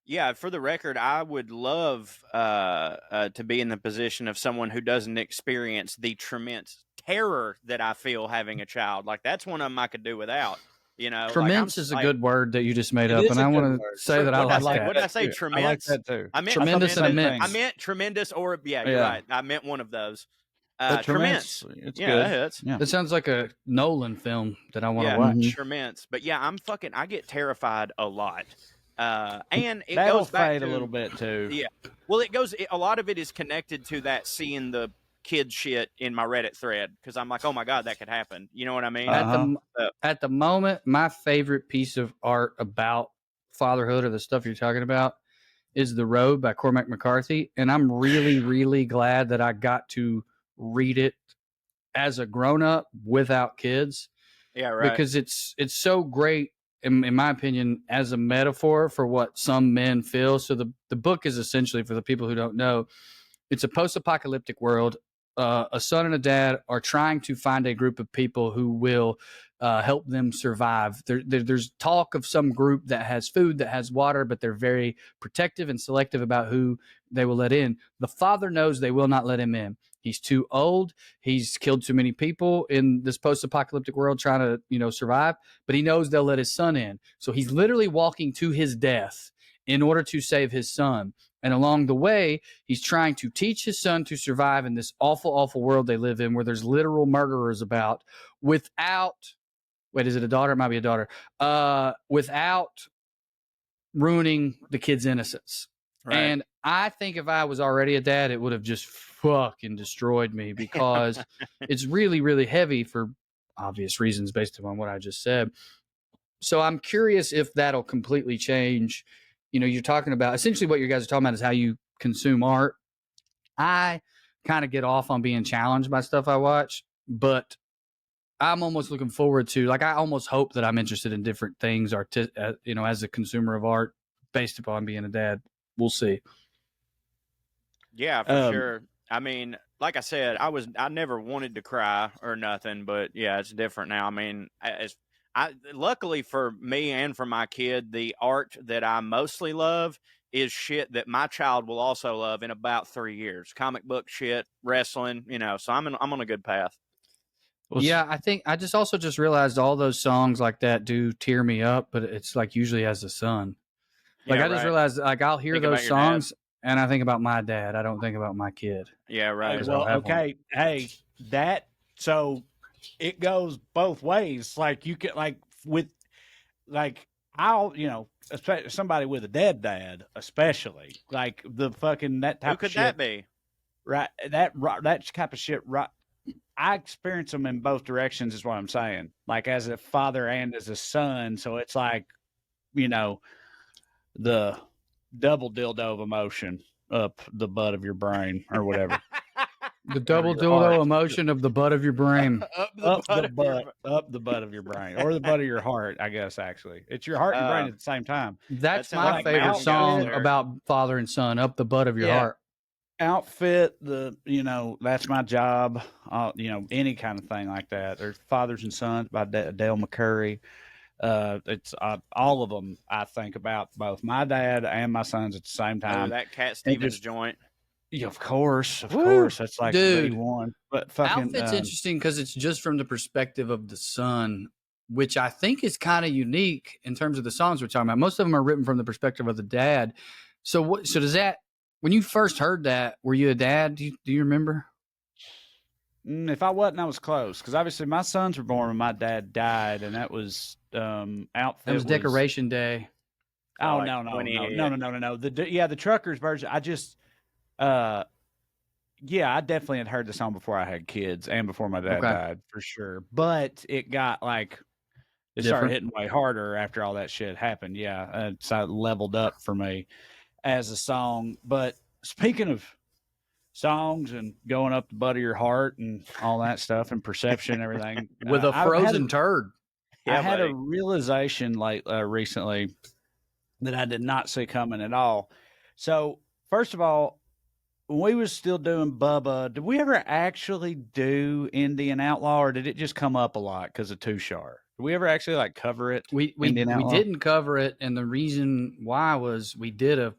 Speaker 2: Yeah, for the record, I would love to be in the position of someone who doesn't experience the tremendous terror that I feel having a child. Like, that's one of them I could do without.
Speaker 3: Tremendous is a good word that you just made up, and I want to say that I like that.
Speaker 2: What did I say? Tremendous.
Speaker 1: I like that too.
Speaker 3: I meant tremendous and immense.
Speaker 2: I meant tremendous, or you're right. I meant one of those. Tremendous.
Speaker 1: It's good.
Speaker 3: That sounds like a Nolan film that I want to watch.
Speaker 2: Tremendous. But yeah, I get terrified a lot. And it
Speaker 1: That'll
Speaker 2: goes back
Speaker 1: fade
Speaker 2: to
Speaker 1: a little bit too.
Speaker 2: Yeah. Well, a lot of it is connected to that, seeing the kid shit in my Reddit thread, because I'm like, oh my God, that could happen. You know what I mean?
Speaker 3: At the moment, my favorite piece of art about fatherhood, or the stuff you're talking about, is The Road by Cormac McCarthy. And I'm really, really glad that I got to read it as a grown-up without kids.
Speaker 2: Yeah, right.
Speaker 3: Because it's so great, in my opinion, as a metaphor for what some men feel. So the book is essentially, for the people who don't know, it's a post-apocalyptic world. a son and a dad are trying to find a group of people who will help them survive. There's talk of some group that has food, that has water, but they're very protective and selective about who they will let in. The father knows they will not let him in. He's too old. He's killed too many people in this post-apocalyptic world trying to, survive, but he knows they'll let his son in. So he's literally walking to his death in order to save his son. And along the way, he's trying to teach his son to survive in this awful, awful world they live in where there's literal murderers about without, wait, is it a daughter? It might be a daughter. Without ruining the kid's innocence. Right. And I think if I was already a dad, it would have just fucking destroyed me because it's really, really heavy for obvious reasons based upon what I just said. So I'm curious if that'll completely change. You're talking about essentially what you guys are talking about is how you consume art. I kind of get off on being challenged by stuff I watch, but I'm almost looking forward to, I almost hope that I'm interested in different things, as a consumer of art based upon being a dad. We'll see.
Speaker 2: Yeah, for sure. I mean, like I said, I never wanted to cry or nothing, but yeah, it's different now. I mean, luckily for me and for my kid, the art that I mostly love is shit that my child will also love in about 3 years. Comic book shit, wrestling, so I'm on a good path.
Speaker 3: Yeah, I think I just realized all those songs like that do tear me up, but it's usually as a son. I just realized I'll hear those songs and I think about my dad. I don't think about my kid.
Speaker 2: Yeah, right.
Speaker 1: Well, okay. Hey, so it goes both ways. You can I'll especially somebody with a dead dad, especially the fucking that type.
Speaker 2: Who could
Speaker 1: of shit,
Speaker 2: that be?
Speaker 1: Right, that type of shit. Right, I experience them in both directions. Is what I'm saying. As a father and as a son, so it's the double dildo of emotion up the butt of your brain or whatever.
Speaker 3: The double dildo emotion of the butt of your brain.
Speaker 1: up the butt of your brain, or the butt of your heart, I guess. Actually, it's your heart and brain at the same time.
Speaker 3: That's my favorite song about father and son. Up the butt of your heart.
Speaker 1: Outfit, that's my job. Any kind of thing like that. There's Fathers and Sons by Dale McCurry. It's all of them. I think about both my dad and my sons at the same time.
Speaker 2: That Cat Stevens joint.
Speaker 1: Yeah, of course. That's
Speaker 3: dude,
Speaker 1: one. But fucking
Speaker 3: Outfit's interesting because it's just from the perspective of the son, which I think is kind of unique in terms of the songs we're talking about. Most of them are written from the perspective of the dad. So does that? When you first heard that, were you a dad? Do you remember?
Speaker 1: If I wasn't, I was close because obviously my sons were born when my dad died, and that was Outfit.
Speaker 3: It was Decoration Day.
Speaker 1: Oh no! The Truckers version. I just. I definitely had heard the song before I had kids and before my dad died for sure. But it got it started hitting way harder after all that shit happened. Yeah, so it leveled up for me as a song. But speaking of songs and going up the butt of your heart and all that stuff and perception and everything,
Speaker 3: with a frozen turd.
Speaker 1: I had a realization recently that I did not see coming at all. So first of all, when we was still doing Bubba, did we ever actually do Indian Outlaw, or did it just come up a lot because of Too Sharp? Did we ever actually cover it?
Speaker 3: We didn't cover it, and the reason why was we did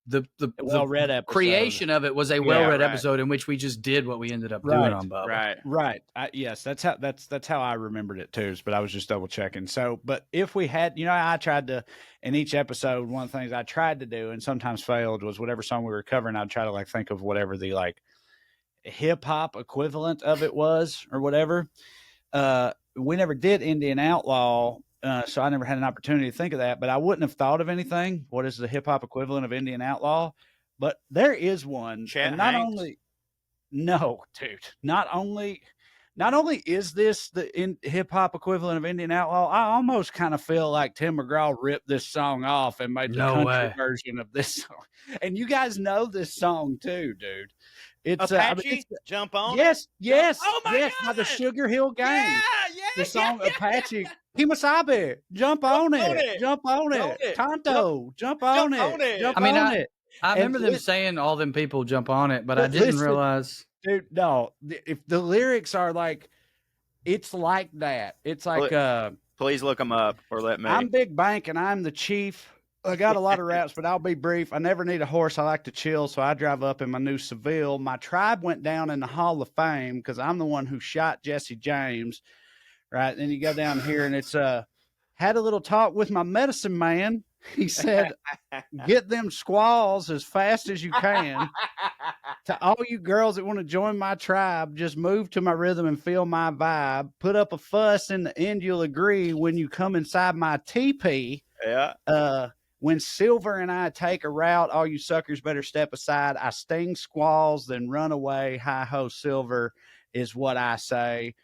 Speaker 3: the
Speaker 1: WellRED episode.
Speaker 3: Creation of it was a WellRED episode in which we just did what we ended up doing on Bubba.
Speaker 1: Right. Yes, that's how I remembered it too. But I was just double checking. So, but if we had, I tried to in each episode. One of the things I tried to do and sometimes failed was whatever song we were covering, I'd try to think of whatever the hip hop equivalent of it was or whatever. We never did Indian Outlaw. So I never had an opportunity to think of that, but I wouldn't have thought of anything. What is the hip hop equivalent of Indian Outlaw? But there is one.
Speaker 2: And
Speaker 1: not only is this the hip hop equivalent of Indian Outlaw, I almost kind of feel like Tim McGraw ripped this song off and made the country version of this song. And you guys know this song too, dude. It's
Speaker 2: Apache, Jump On.
Speaker 1: Yes.
Speaker 2: Oh my God.
Speaker 1: By the Sugar Hill Gang.
Speaker 2: Yeah.
Speaker 1: The song Apache. Kimasabi, jump on it. Tonto, jump on it.
Speaker 3: I remember them saying all them people jump on it, but I didn't realize.
Speaker 1: dude, no. If the lyrics are like, it's like that. It's like,
Speaker 2: please look them up or let me.
Speaker 1: I'm Big Bank and I'm the chief. I got a lot of raps, but I'll be brief. I never need a horse. I like to chill, so I drive up in my new Seville. My tribe went down in the Hall of Fame because I'm the one who shot Jesse James. Right. Then you go down here and it's had a little talk with my medicine man. He said, get them squalls as fast as you can. To all you girls that want to join my tribe, just move to my rhythm and feel my vibe. Put up a fuss. In the end, you'll agree when you come inside my teepee.
Speaker 2: Yeah.
Speaker 1: When Silver and I take a route, all you suckers better step aside. I sting squalls, then run away. Hi ho, Silver is what I say.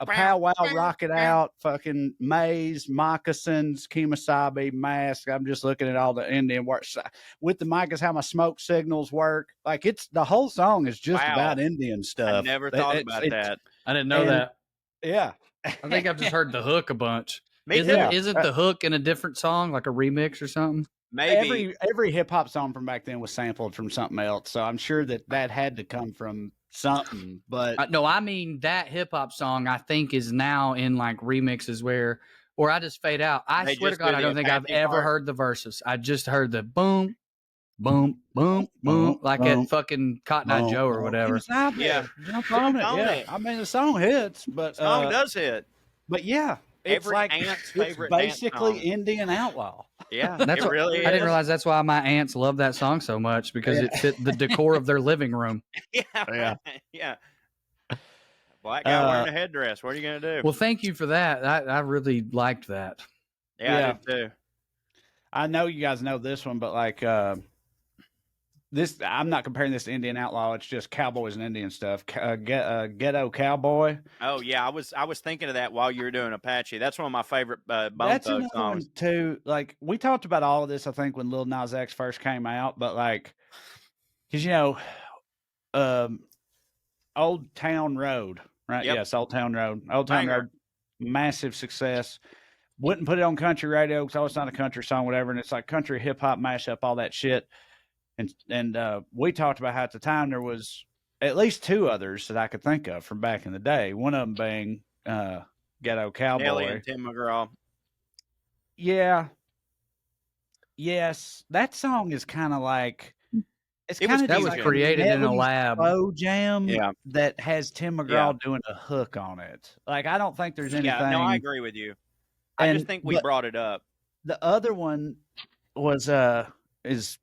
Speaker 1: A powwow, rock it out, fucking maize, moccasins, kemosabe, mask. I'm just looking at all the Indian words. With the mic is how my smoke signals work. Like, it's the whole song is just about Indian stuff.
Speaker 2: I never thought about that.
Speaker 3: I didn't know that.
Speaker 1: Yeah.
Speaker 3: I think I've just heard the hook a bunch.
Speaker 2: Isn't
Speaker 3: the hook in a different song, like a remix or something?
Speaker 2: Maybe.
Speaker 1: Every hip hop song from back then was sampled from something else. So I'm sure that had to come from something, but
Speaker 3: no, I mean that hip hop song I think is now in like remixes where I just fade out. I swear to God, I don't think I've ever heard the verses. I just heard the boom, boom, boom, boom, like at fucking Cotton Eye Joe or whatever.
Speaker 1: Yeah, jump on it. Yeah, I mean the song hits, but
Speaker 2: the song does hit.
Speaker 1: But yeah, it's
Speaker 2: every
Speaker 1: like
Speaker 2: aunt's favorite
Speaker 1: basically Indian outlaw.
Speaker 2: Yeah,
Speaker 3: that's
Speaker 2: it really is.
Speaker 3: I didn't realize that's why my aunts love that song so much because it fit the decor of their living room.
Speaker 2: Yeah. Black guy wearing a headdress. What are you gonna do?
Speaker 3: Well, thank you for that. I really liked that.
Speaker 2: Yeah, I did too.
Speaker 1: I know you guys know this one, but like this, I'm not comparing this to Indian Outlaw. It's just cowboys and Indian stuff. Ghetto Cowboy.
Speaker 2: Oh yeah, I was thinking of that while you were doing Apache. That's one of my favorite Bone
Speaker 1: That's
Speaker 2: Thug
Speaker 1: another
Speaker 2: songs
Speaker 1: one too. Like we talked about all of this, I think, when Lil Nas X first came out. But like, because Old Town Road, right?
Speaker 2: Yep.
Speaker 1: Yes, Old Town Road. Old Town Road, massive success. Wouldn't put it on country radio because it's not a country song, whatever. And it's like country hip hop mashup, all that shit. And we talked about how at the time there was at least two others that I could think of from back in the day. One of them being Ghetto Cowboy.
Speaker 2: Nelly and Tim McGraw.
Speaker 1: Yeah. Yes, that song is kind of like
Speaker 3: that was created in a lab.
Speaker 1: Slow jam that has Tim McGraw doing a hook on it. Like I don't think there's anything.
Speaker 2: Yeah, no, I agree with you. I just think we brought it up.
Speaker 1: The other one was is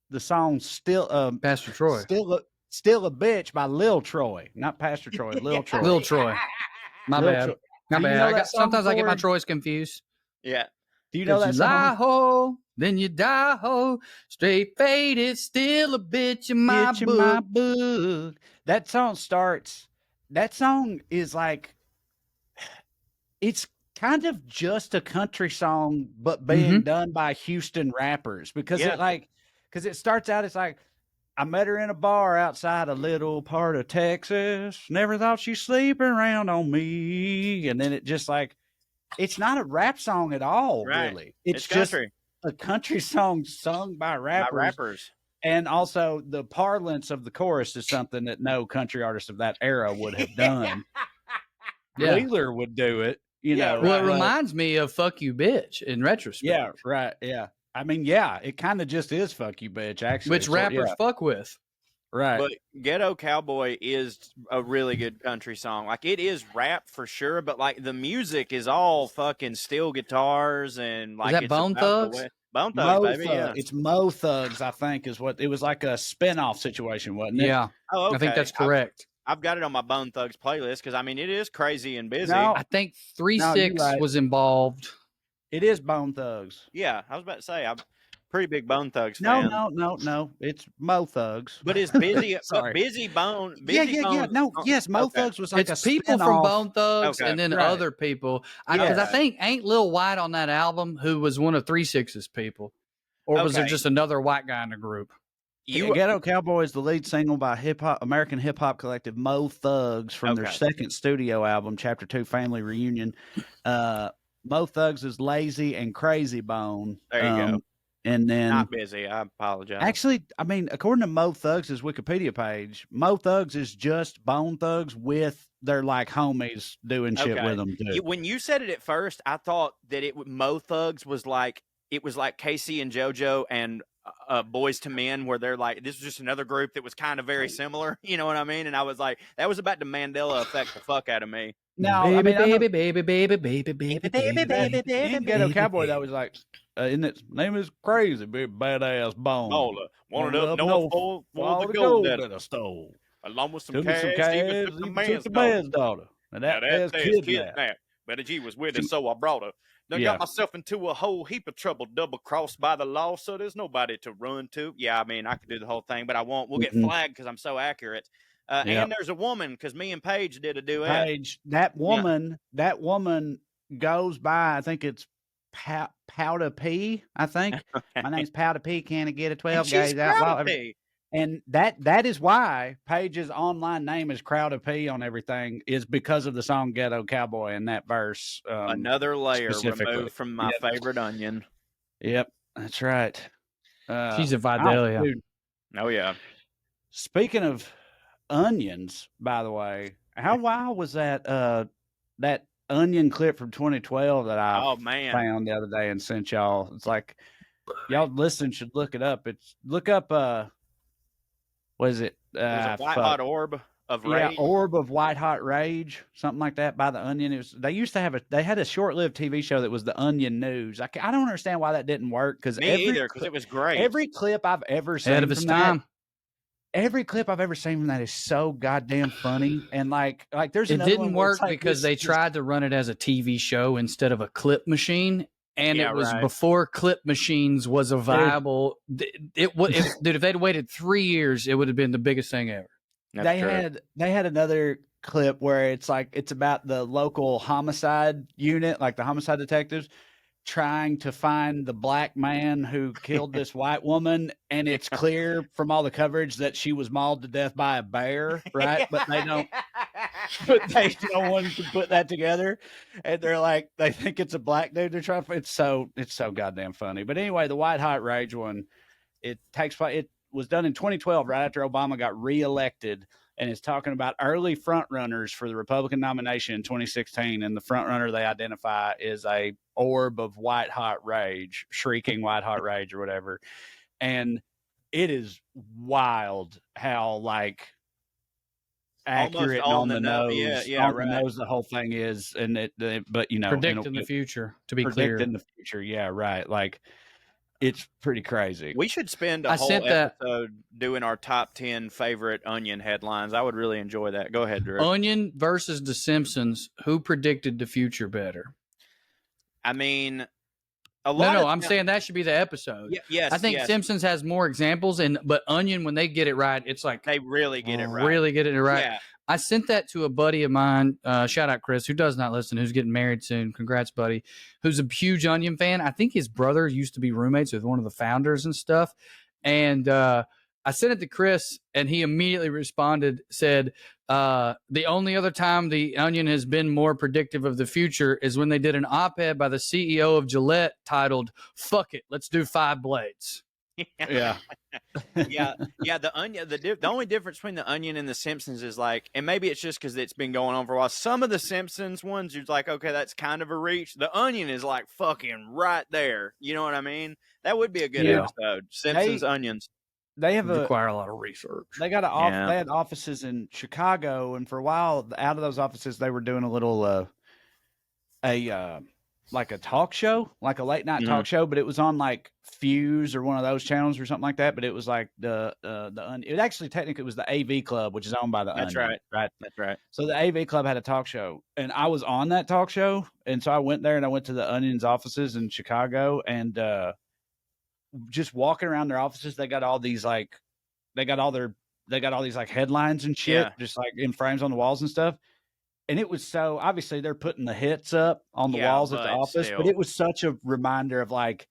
Speaker 1: the song still
Speaker 3: Pastor Troy.
Speaker 1: Still a Bitch by Lil Troy, not Pastor Troy, Lil Troy.
Speaker 3: Lil Troy. My bad. My bad. Sometimes I get my Troys confused.
Speaker 2: Yeah.
Speaker 1: Do you know that song?
Speaker 3: Lie ho, then you die ho. Straight faded, still a bitch in my book.
Speaker 1: That song starts. That song is like, it's kind of just a country song, but being done by Houston rappers because it starts out. It's like, I met her in a bar outside a little part of Texas. Never thought she'd sleep around on me. And then it just like, it's not a rap song at all, really. It's just
Speaker 2: country.
Speaker 1: A country song sung by rappers. And also the parlance of the chorus is something that no country artist of that era would have done. Wheeler would do it, you know.
Speaker 3: Well, it reminds me of Fuck You Bitch in retrospect.
Speaker 1: Yeah, right. Yeah. I mean, yeah, it kind of just is Fuck You Bitch, actually.
Speaker 3: Which rappers fuck with.
Speaker 1: Right.
Speaker 2: But Ghetto Cowboy is a really good country song. Like, it is rap for sure, but, like, the music is all fucking steel guitars and, like,
Speaker 3: is that Bone Thugs?
Speaker 2: Bone Thugs, baby, yeah.
Speaker 1: It's Mo Thugs, I think, is what it was, like a spinoff situation, wasn't it?
Speaker 3: Yeah.
Speaker 2: Oh, okay.
Speaker 3: I think that's correct.
Speaker 2: I've got it on my Bone Thugs playlist because, I mean, it is crazy and busy.
Speaker 1: No,
Speaker 3: I think 3-6 was involved.
Speaker 1: It is Bone Thugs.
Speaker 2: Yeah, I was about to say, I'm a pretty big Bone Thugs fan.
Speaker 1: No. It's Mo Thugs.
Speaker 2: But it's Busy
Speaker 1: Sorry.
Speaker 2: Busy Bone.
Speaker 1: Yeah. No, yes, Mo Thugs was like
Speaker 3: it's
Speaker 1: a
Speaker 3: people
Speaker 1: spin-off.
Speaker 3: from Bone Thugs and then other people. Because I think ain't Lil White on that album who was one of 3-6's people? Or was it just another white guy in the group?
Speaker 1: Ghetto Cowboy is the lead single by American hip hop collective Mo Thugs from their second studio album, Chapter 2 Family Reunion. Mo Thugs is Lazy and Crazy Bone.
Speaker 2: There you go.
Speaker 1: And then
Speaker 2: not busy. I apologize.
Speaker 1: Actually, I mean, according to Mo Thugs' Wikipedia page, Mo Thugs is just Bone Thugs with their like homies doing shit with them too.
Speaker 2: When you said it at first, I thought that Mo Thugs was like Casey and JoJo and Boys to Men, where they're like, this was just another group that was kind of very similar. You know what I mean? And I was like, that was about to Mandela effect the fuck out of me.
Speaker 1: No,
Speaker 3: baby,
Speaker 1: I mean,
Speaker 3: baby.
Speaker 1: Ghetto Cowboy that was like, isn't it? Name is Crazy Big Badass Bone.
Speaker 2: Baller. Wanted up no full the gold that
Speaker 1: I stole.
Speaker 2: Along with some
Speaker 1: Took
Speaker 2: cash,
Speaker 1: even took the man's daughter. And that's kidnapped.
Speaker 2: Betty G was with her, so I brought her. Done got myself into a whole heap of trouble, double crossed by the law, so there's nobody to run to. Yeah, I mean, I could do the whole thing, but I won't. We'll get flagged because I'm so accurate. And there's a woman, because me and Paige did a duet.
Speaker 1: Paige, that woman goes by, I think it's Powder P, I think. My name's Powder P, can I get a 12 gauge outlaw? And that is why Paige's online name is Crowder P on everything, is because of the song Ghetto Cowboy in that verse.
Speaker 2: Another layer removed from my favorite onion.
Speaker 1: Yep, that's right.
Speaker 3: She's a Vidalia.
Speaker 2: Oh, yeah.
Speaker 1: Speaking of onions, by the way, how wild was that that onion clip from 2012 that I found the other day and sent y'all? It's like, y'all listen should look it up. Look up what is it?
Speaker 2: There's a White Hot Orb of Rage.
Speaker 1: Yeah, Orb of White Hot Rage, something like that, by the Onion. They used to they had a short-lived TV show that was the Onion News. I don't understand why that didn't work, because
Speaker 2: it was great.
Speaker 1: Every clip I've ever seen
Speaker 3: ahead of its time.
Speaker 1: Every clip I've ever seen from that is so goddamn funny. And like there's
Speaker 3: it didn't work because they tried to run it as a TV show instead of a clip machine. And it was before clip machines was a viable. Dude, if they'd waited 3 years, it would have been the biggest thing ever.
Speaker 1: They had another clip where it's about the local homicide unit, like the homicide detectives, trying to find the black man who killed this white woman, and it's clear from all the coverage that she was mauled to death by a bear, right? But they don't no one can put that together, and they're like, they think it's a black dude. They're trying to. It's so goddamn funny. But anyway, the White Hot Rage one, it was done in 2012, right after Obama got reelected. And it's talking about early front runners for the Republican nomination in 2016. And the front runner they identify is a orb of white hot rage, shrieking white hot rage or whatever. And it is wild how like accurate on the nose, the nose the whole thing is. And but you know,
Speaker 3: predicting the future, to be clear.
Speaker 1: Predicting the future, yeah, right. Like, it's pretty crazy.
Speaker 2: We should spend a whole episode doing our top 10 favorite Onion headlines. I would really enjoy that. Go ahead, Drew.
Speaker 3: Onion versus The Simpsons. Who predicted the future better?
Speaker 2: I mean,
Speaker 3: I'm saying that should be the episode.
Speaker 2: Yes,
Speaker 3: I think Simpsons has more examples, but Onion, when they get it right, it's like
Speaker 2: they really get it right.
Speaker 3: Really get it right.
Speaker 2: Yeah.
Speaker 3: I sent that to a buddy of mine, shout out Chris, who does not listen, who's getting married soon. Congrats, buddy. Who's a huge Onion fan. I think his brother used to be roommates with one of the founders and stuff. And I sent it to Chris, and he immediately said, the only other time the Onion has been more predictive of the future is when they did an op-ed by the CEO of Gillette titled, "Fuck it, let's do 5 blades."
Speaker 1: Yeah.
Speaker 2: The Onion. The only difference between the Onion and the Simpsons is like, and maybe it's just because it's been going on for a while. Some of the Simpsons ones, you're like, okay, that's kind of a reach. The Onion is like fucking right there. You know what I mean? That would be a good episode. Simpsons Onions.
Speaker 1: They
Speaker 3: require a lot of research.
Speaker 1: They got they had offices in Chicago, and for a while, out of those offices, they were doing a little like a talk show, like a late night talk show, but it was on like Fuse or one of those channels or something like that. But it was like it actually technically was the AV Club, which is owned by the
Speaker 2: That's
Speaker 1: Onion,
Speaker 2: right. That's right.
Speaker 1: So the AV Club had a talk show, and I was on that talk show, and so I went there and I went to the Onion's offices in Chicago, and just walking around their offices, they got all these like headlines and shit, just like in frames on the walls and stuff. And it was so obviously they're putting the hits up on the walls at the office, but it was such a reminder of like,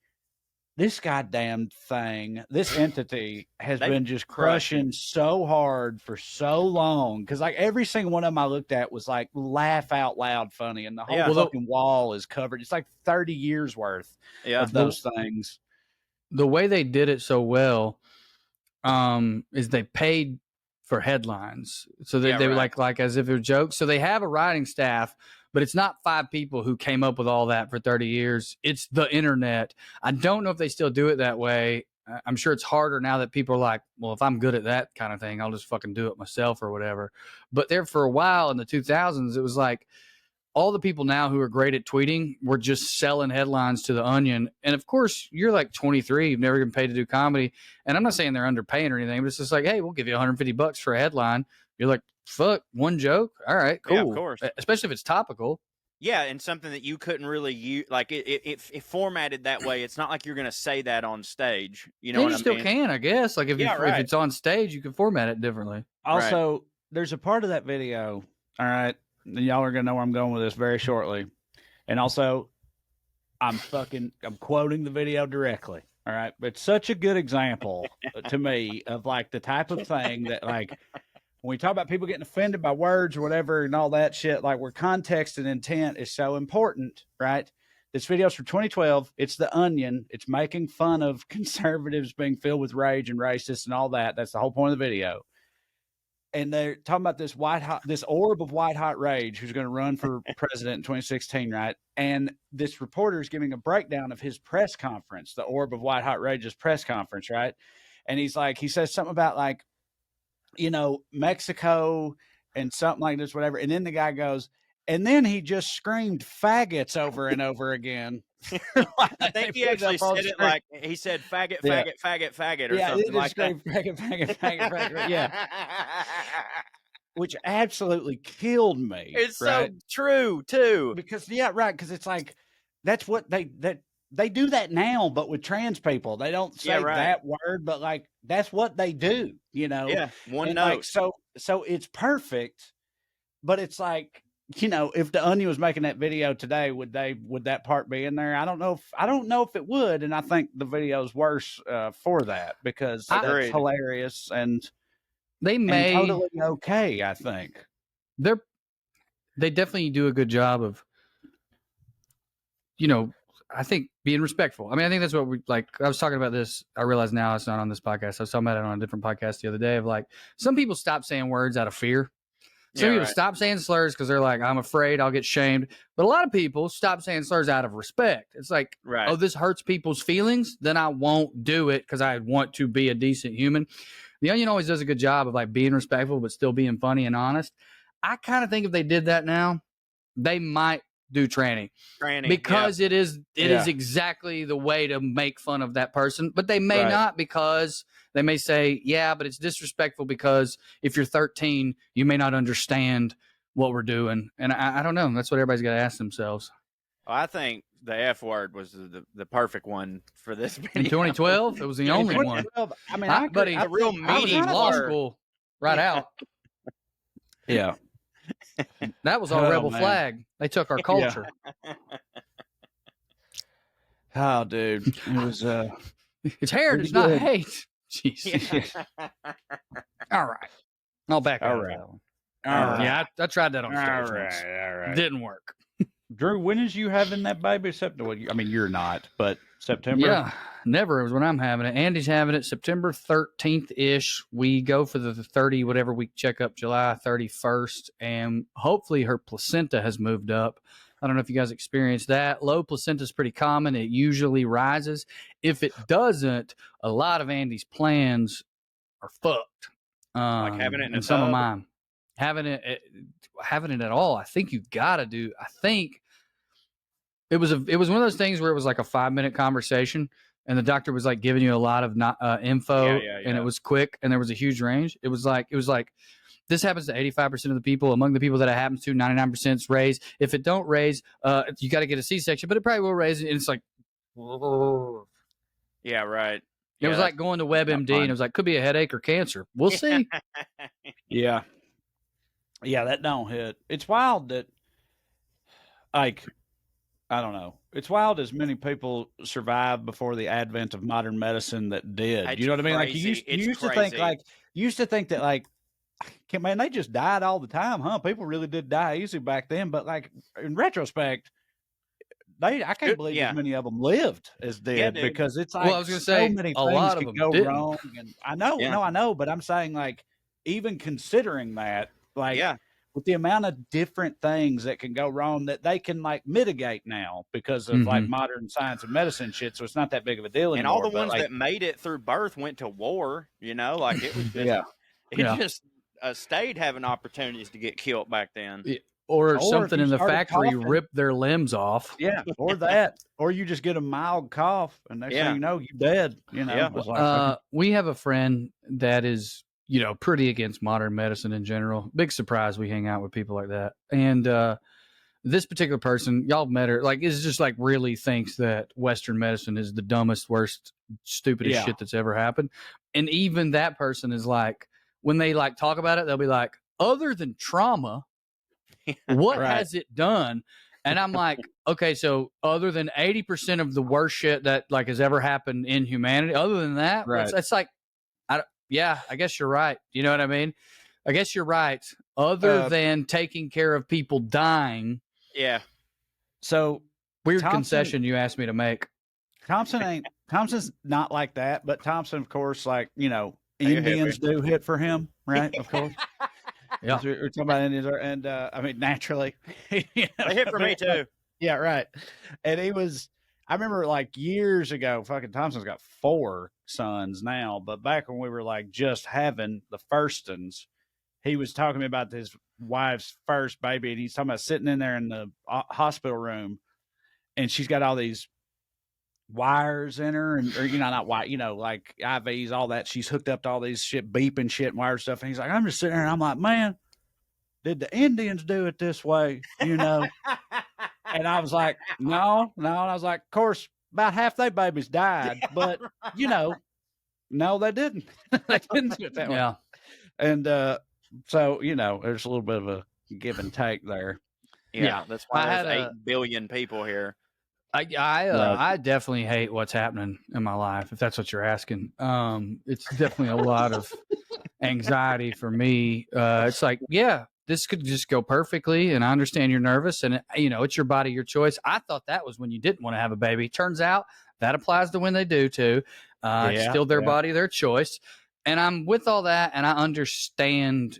Speaker 1: this goddamn thing, this entity has been just crushing so hard for so long. Cause like every single one of them I looked at was like laugh out loud funny. And the whole fucking wall is covered. It's like 30 years worth of those things.
Speaker 3: the way they did it so well is they paid for headlines. So they were like as if it were jokes. So they have a writing staff, but it's not 5 people who came up with all that for 30 years. It's the internet. I don't know if they still do it that way. I'm sure it's harder now that people are like, well, if I'm good at that kind of thing, I'll just fucking do it myself or whatever. But there for a while in the 2000s, it was like all the people now who are great at tweeting were just selling headlines to the Onion. And of course, you're like 23, you've never been paid to do comedy. And I'm not saying they're underpaying or anything, but it's just like, hey, we'll give you $150 for a headline. You're like, fuck, one joke? All right, cool.
Speaker 2: Yeah, of course.
Speaker 3: Especially if it's topical.
Speaker 2: Yeah, and something that you couldn't really use, like it formatted that way. It's not like you're going to say that on stage. You know what I mean?
Speaker 3: You still can, I guess. Like if it's on stage, you can format it differently.
Speaker 1: Also, there's a part of that video. All right, y'all are going to know where I'm going with this very shortly. And also, I'm quoting the video directly. All right, but it's such a good example to me of like the type of thing that like. When we talk about people getting offended by words or whatever and all that shit, like where context and intent is so important, right? This video's from 2012. It's the Onion. It's making fun of conservatives being filled with rage and racist and all that. That's the whole point of the video. And they're talking about this this orb of white hot rage who's going to run for president in 2016, right? And this reporter is giving a breakdown of his press conference, the orb of white hot rage's press conference, right? And he says something about like, you know, Mexico and something like this, whatever. And then the guy goes, and then he just screamed faggots over and over again.
Speaker 2: I think he actually said it like he said faggot, faggot, faggot, faggot, or something like that.
Speaker 1: Faggot, faggot, faggot, faggot. Yeah. Which absolutely killed me.
Speaker 2: It's so true too.
Speaker 1: Because because it's like that's what they do that now, but with trans people, they don't say that word, but like that's what they do, you know?
Speaker 2: Yeah, one note.
Speaker 1: Like, so it's perfect, but it's like, you know, if the Onion was making that video today, would that part be in there? I don't know if it would, and I think the video's worse for that because that's hilarious and and totally okay. I think
Speaker 3: they definitely do a good job of, you know. I think being respectful. I mean, I think that's what we like. I was talking about this. I realize now it's not on this podcast. I was talking about it on a different podcast the other day of like, some people stop saying words out of fear. Some people stop saying slurs because they're like, I'm afraid I'll get shamed. But a lot of people stop saying slurs out of respect. It's like, oh, this hurts people's feelings. Then I won't do it because I want to be a decent human. The Onion always does a good job of like being respectful, but still being funny and honest. I kind of think if they did that now, they might do tranny because it is exactly the way to make fun of that person, but they may not, because they may say, yeah, but it's disrespectful because if you're 13, you may not understand what we're doing. And I don't know. That's what everybody's got to ask themselves.
Speaker 2: I think the F word was the perfect one for this video.
Speaker 3: In 2012, it was the only one.
Speaker 1: I mean,
Speaker 3: buddy,
Speaker 2: a real meaty
Speaker 3: law school right out.
Speaker 1: Yeah.
Speaker 3: That was our rebel flag. They took our culture.
Speaker 1: Oh, dude. It was
Speaker 3: it's heritage, not hate. Jeez. All right. I'll back out.
Speaker 1: All right.
Speaker 3: Yeah, I tried that on stage.
Speaker 1: All right.
Speaker 3: Didn't work.
Speaker 1: Drew, when is you having that baby? September? I mean, you're not, but September?
Speaker 3: Yeah, never. It was when I'm having it. Andy's having it September 13th-ish. We go for the 30, whatever we check up, July 31st, and hopefully her placenta has moved up. I don't know if you guys experienced that. Low placenta is pretty common. It usually rises. If it doesn't, a lot of Andy's plans are fucked.
Speaker 2: Like having it in
Speaker 3: and some of mine. Having it at all. I think you got to do. I think it was one of those things where it was like a 5-minute conversation, and the doctor was like giving you a lot of info, and it was quick, and there was a huge range. It was like this happens to 85% of the people. Among the people that it happens to, 99% raise. If it don't raise, you got to get a C-section, but it probably will raise. And it's like,
Speaker 2: yeah, right.
Speaker 3: It was like going to WebMD, and it was like, could be a headache or cancer. We'll see.
Speaker 1: Yeah, that don't hit. It's wild that, like, I don't know. It's wild as many people survived before the advent of modern medicine that did.
Speaker 2: It's
Speaker 1: you know what I mean?
Speaker 2: crazy.
Speaker 1: Like you used to think that like, man, they just died all the time, huh? People really did die easy back then. But like in retrospect, I can't believe as many of them lived as did because it's like
Speaker 3: I was going to say
Speaker 1: many
Speaker 3: a
Speaker 1: things
Speaker 3: lot of
Speaker 1: could
Speaker 3: them
Speaker 1: go
Speaker 3: didn't.
Speaker 1: wrong. And I know, but I'm saying like even considering that, like with the amount of different things that can go wrong that they can like mitigate now because of like modern science and medicine shit. So it's not that big of a deal anymore.
Speaker 2: And all the ones that made it through birth went to war, like it was just stayed having opportunities to get killed back then.
Speaker 3: Or something in the factory ripped their limbs off.
Speaker 1: Yeah, or that. Or you just get a mild cough and next thing you know, you're dead.
Speaker 3: We have a friend that is, pretty against modern medicine in general. Big surprise we hang out with people like that. And this particular person, y'all met her, like is just like really thinks that Western medicine is the dumbest, worst, stupidest shit that's ever happened. And even that person is like, when they like talk about it, they'll be like, other than trauma, what has it done? And I'm like, okay, so other than 80% of the worst shit that like has ever happened in humanity, other than that, it's like, I guess you're right. You know what I mean? I guess you're right. Other than taking care of people dying.
Speaker 2: Yeah.
Speaker 1: So
Speaker 3: weird concession you asked me to make.
Speaker 1: Thompson's not like that, but Thompson, of course, like, Indians do hit for him, right? Of course.
Speaker 3: Yeah.
Speaker 1: We're talking about Indians, and I mean, naturally.
Speaker 2: They hit for me too.
Speaker 1: Yeah, right. And I remember like years ago, fucking Thompson's got 4 sons now, but back when we were like just having the firstins, he was talking to me about his wife's first baby, and he's talking about sitting in there in the hospital room, and she's got all these wires in her, or not wire, like IVs, all that. She's hooked up to all these shit, beeping shit and wire stuff. And he's like, I'm just sitting there, and I'm like, man, did the Indians do it this way? And I was like, no. And I was like, of course, about half their babies died, but no, they didn't. They didn't do it that way. And so there's a little bit of a give and take there.
Speaker 2: Yeah, that's why there's 8 billion people here.
Speaker 3: I definitely hate what's happening in my life, if that's what you're asking. It's definitely a lot of anxiety for me. It's like, this could just go perfectly, and I understand you're nervous, and it's your body, your choice. I thought that was when you didn't want to have a baby. Turns out that applies to when they do too. It's still their body, their choice. And I'm with all that, and I understand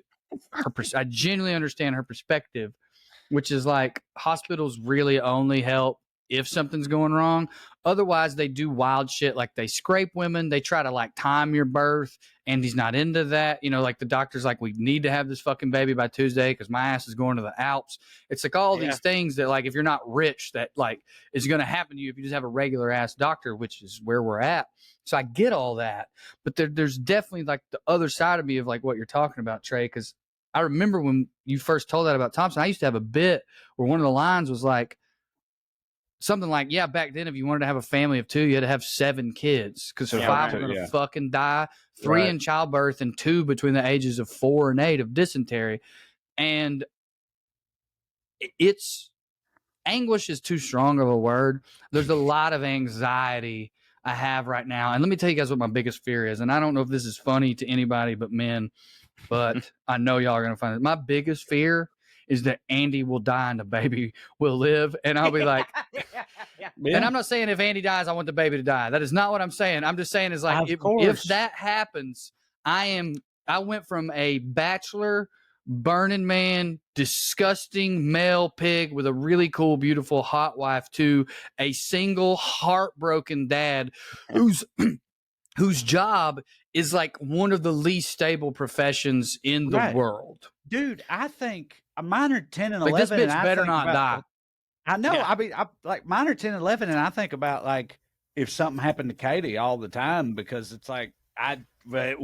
Speaker 3: I genuinely understand her perspective, which is like hospitals really only help if something's going wrong. Otherwise, they do wild shit, like they scrape women. They try to like time your birth. Andy's not into that. Like the doctor's like, we need to have this fucking baby by Tuesday because my ass is going to the Alps. It's like all these things that like, if you're not rich, that like is going to happen to you if you just have a regular ass doctor, which is where we're at. So I get all that, but there's definitely like the other side of me of like what you're talking about, Trae, because I remember when you first told that about Thompson, I used to have a bit where one of the lines was like, something like, back then, if you wanted to have a family of 2, you had to have 7 kids because 5 were going to fucking die, 3 in childbirth, and 2 between the ages of 4 and 8 of dysentery. And it's anguish is too strong of a word. There's a lot of anxiety I have right now. And let me tell you guys what my biggest fear is. And I don't know if this is funny to anybody but men, but I know y'all are going to find it. My biggest fear is that Andi will die and the baby will live. And I'll be like, and I'm not saying if Andi dies, I want the baby to die. That is not what I'm saying. I'm just saying is like, if that happens, I went from a bachelor, Burning Man, disgusting male pig with a really cool, beautiful hot wife to a single heartbroken dad whose job is like one of the least stable professions in the world.
Speaker 1: Dude, I think mine are 10 and 11.
Speaker 3: Like this bitch better not die.
Speaker 1: I know. I mean, like mine are 10 and 11, and I think about like if something happened to Katie all the time because it's like it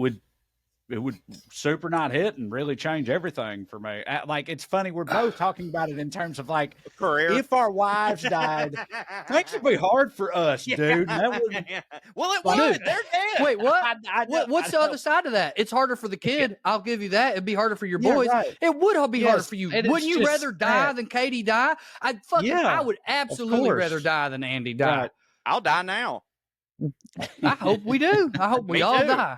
Speaker 1: would super not hit and really change everything for me. Like it's funny, we're both talking about it in terms of like
Speaker 2: career.
Speaker 1: If our wives died, things would be hard for us, dude. That would,
Speaker 2: well, it would. They're dead.
Speaker 3: Wait, what? What's the other side of that? It's harder for the kid. I'll give you that. It'd be harder for your boys. Right. It would be harder for you. Wouldn't you rather die than Katie die? I would absolutely rather die than Andi die. Right.
Speaker 2: I'll die now.
Speaker 3: I hope we do. I hope we all die.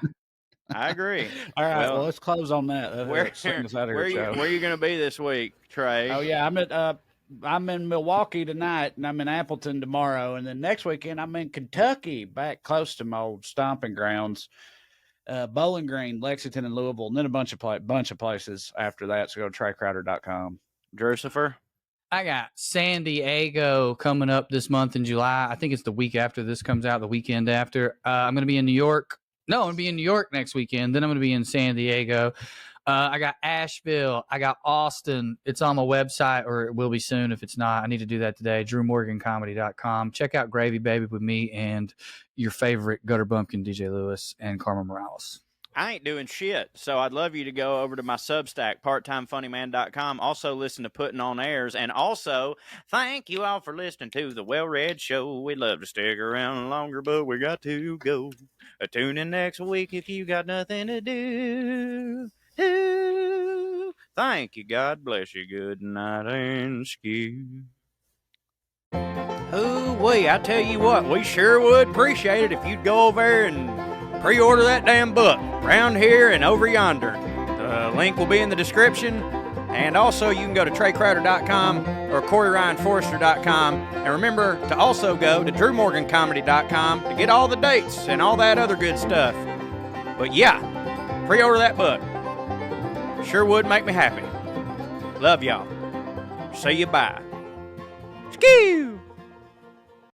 Speaker 2: I agree.
Speaker 1: All right, well, let's close on that.
Speaker 2: Where are you going to be this week, Trae?
Speaker 1: Oh yeah, I'm at I'm in Milwaukee tonight, and I'm in Appleton tomorrow, and then next weekend I'm in Kentucky, back close to my old stomping grounds. Bowling Green, Lexington, and Louisville, and then a bunch of places after that. So go to TraeCrowder.com.
Speaker 2: Drusifer?
Speaker 3: I got San Diego coming up this month in July. I think it's the week after this comes out, the weekend after. I'm going to be in New York. No, I'm going to be in New York next weekend. Then I'm going to be in San Diego. I got Asheville. I got Austin. It's on my website, or it will be soon if it's not. I need to do that today. DrewMorganComedy.com. Check out Gravy Baby with me and your favorite Gutter Bumpkin, DJ Lewis, and Carmen Morales.
Speaker 2: I ain't doing shit, so I'd love you to go over to my Substack, parttimefunnyman.com. Also listen to Puttin On Airs, and also thank you all for listening to the WellRED Show. We'd love to stick around longer, but we got to go. Tune in next week if you got nothing to do. Thank you. God bless you. Good night and Skews. Ooh-wee, I tell you what, we sure would appreciate it if you'd go over there and pre-order that damn book around here and over yonder. The link will be in the description. And also you can go to TraeCrowder.com or CoreyRyanForrester.com. And remember to also go to DrewMorganComedy.com to get all the dates and all that other good stuff. But yeah, pre-order that book. Sure would make me happy. Love y'all. See you bye. Skews!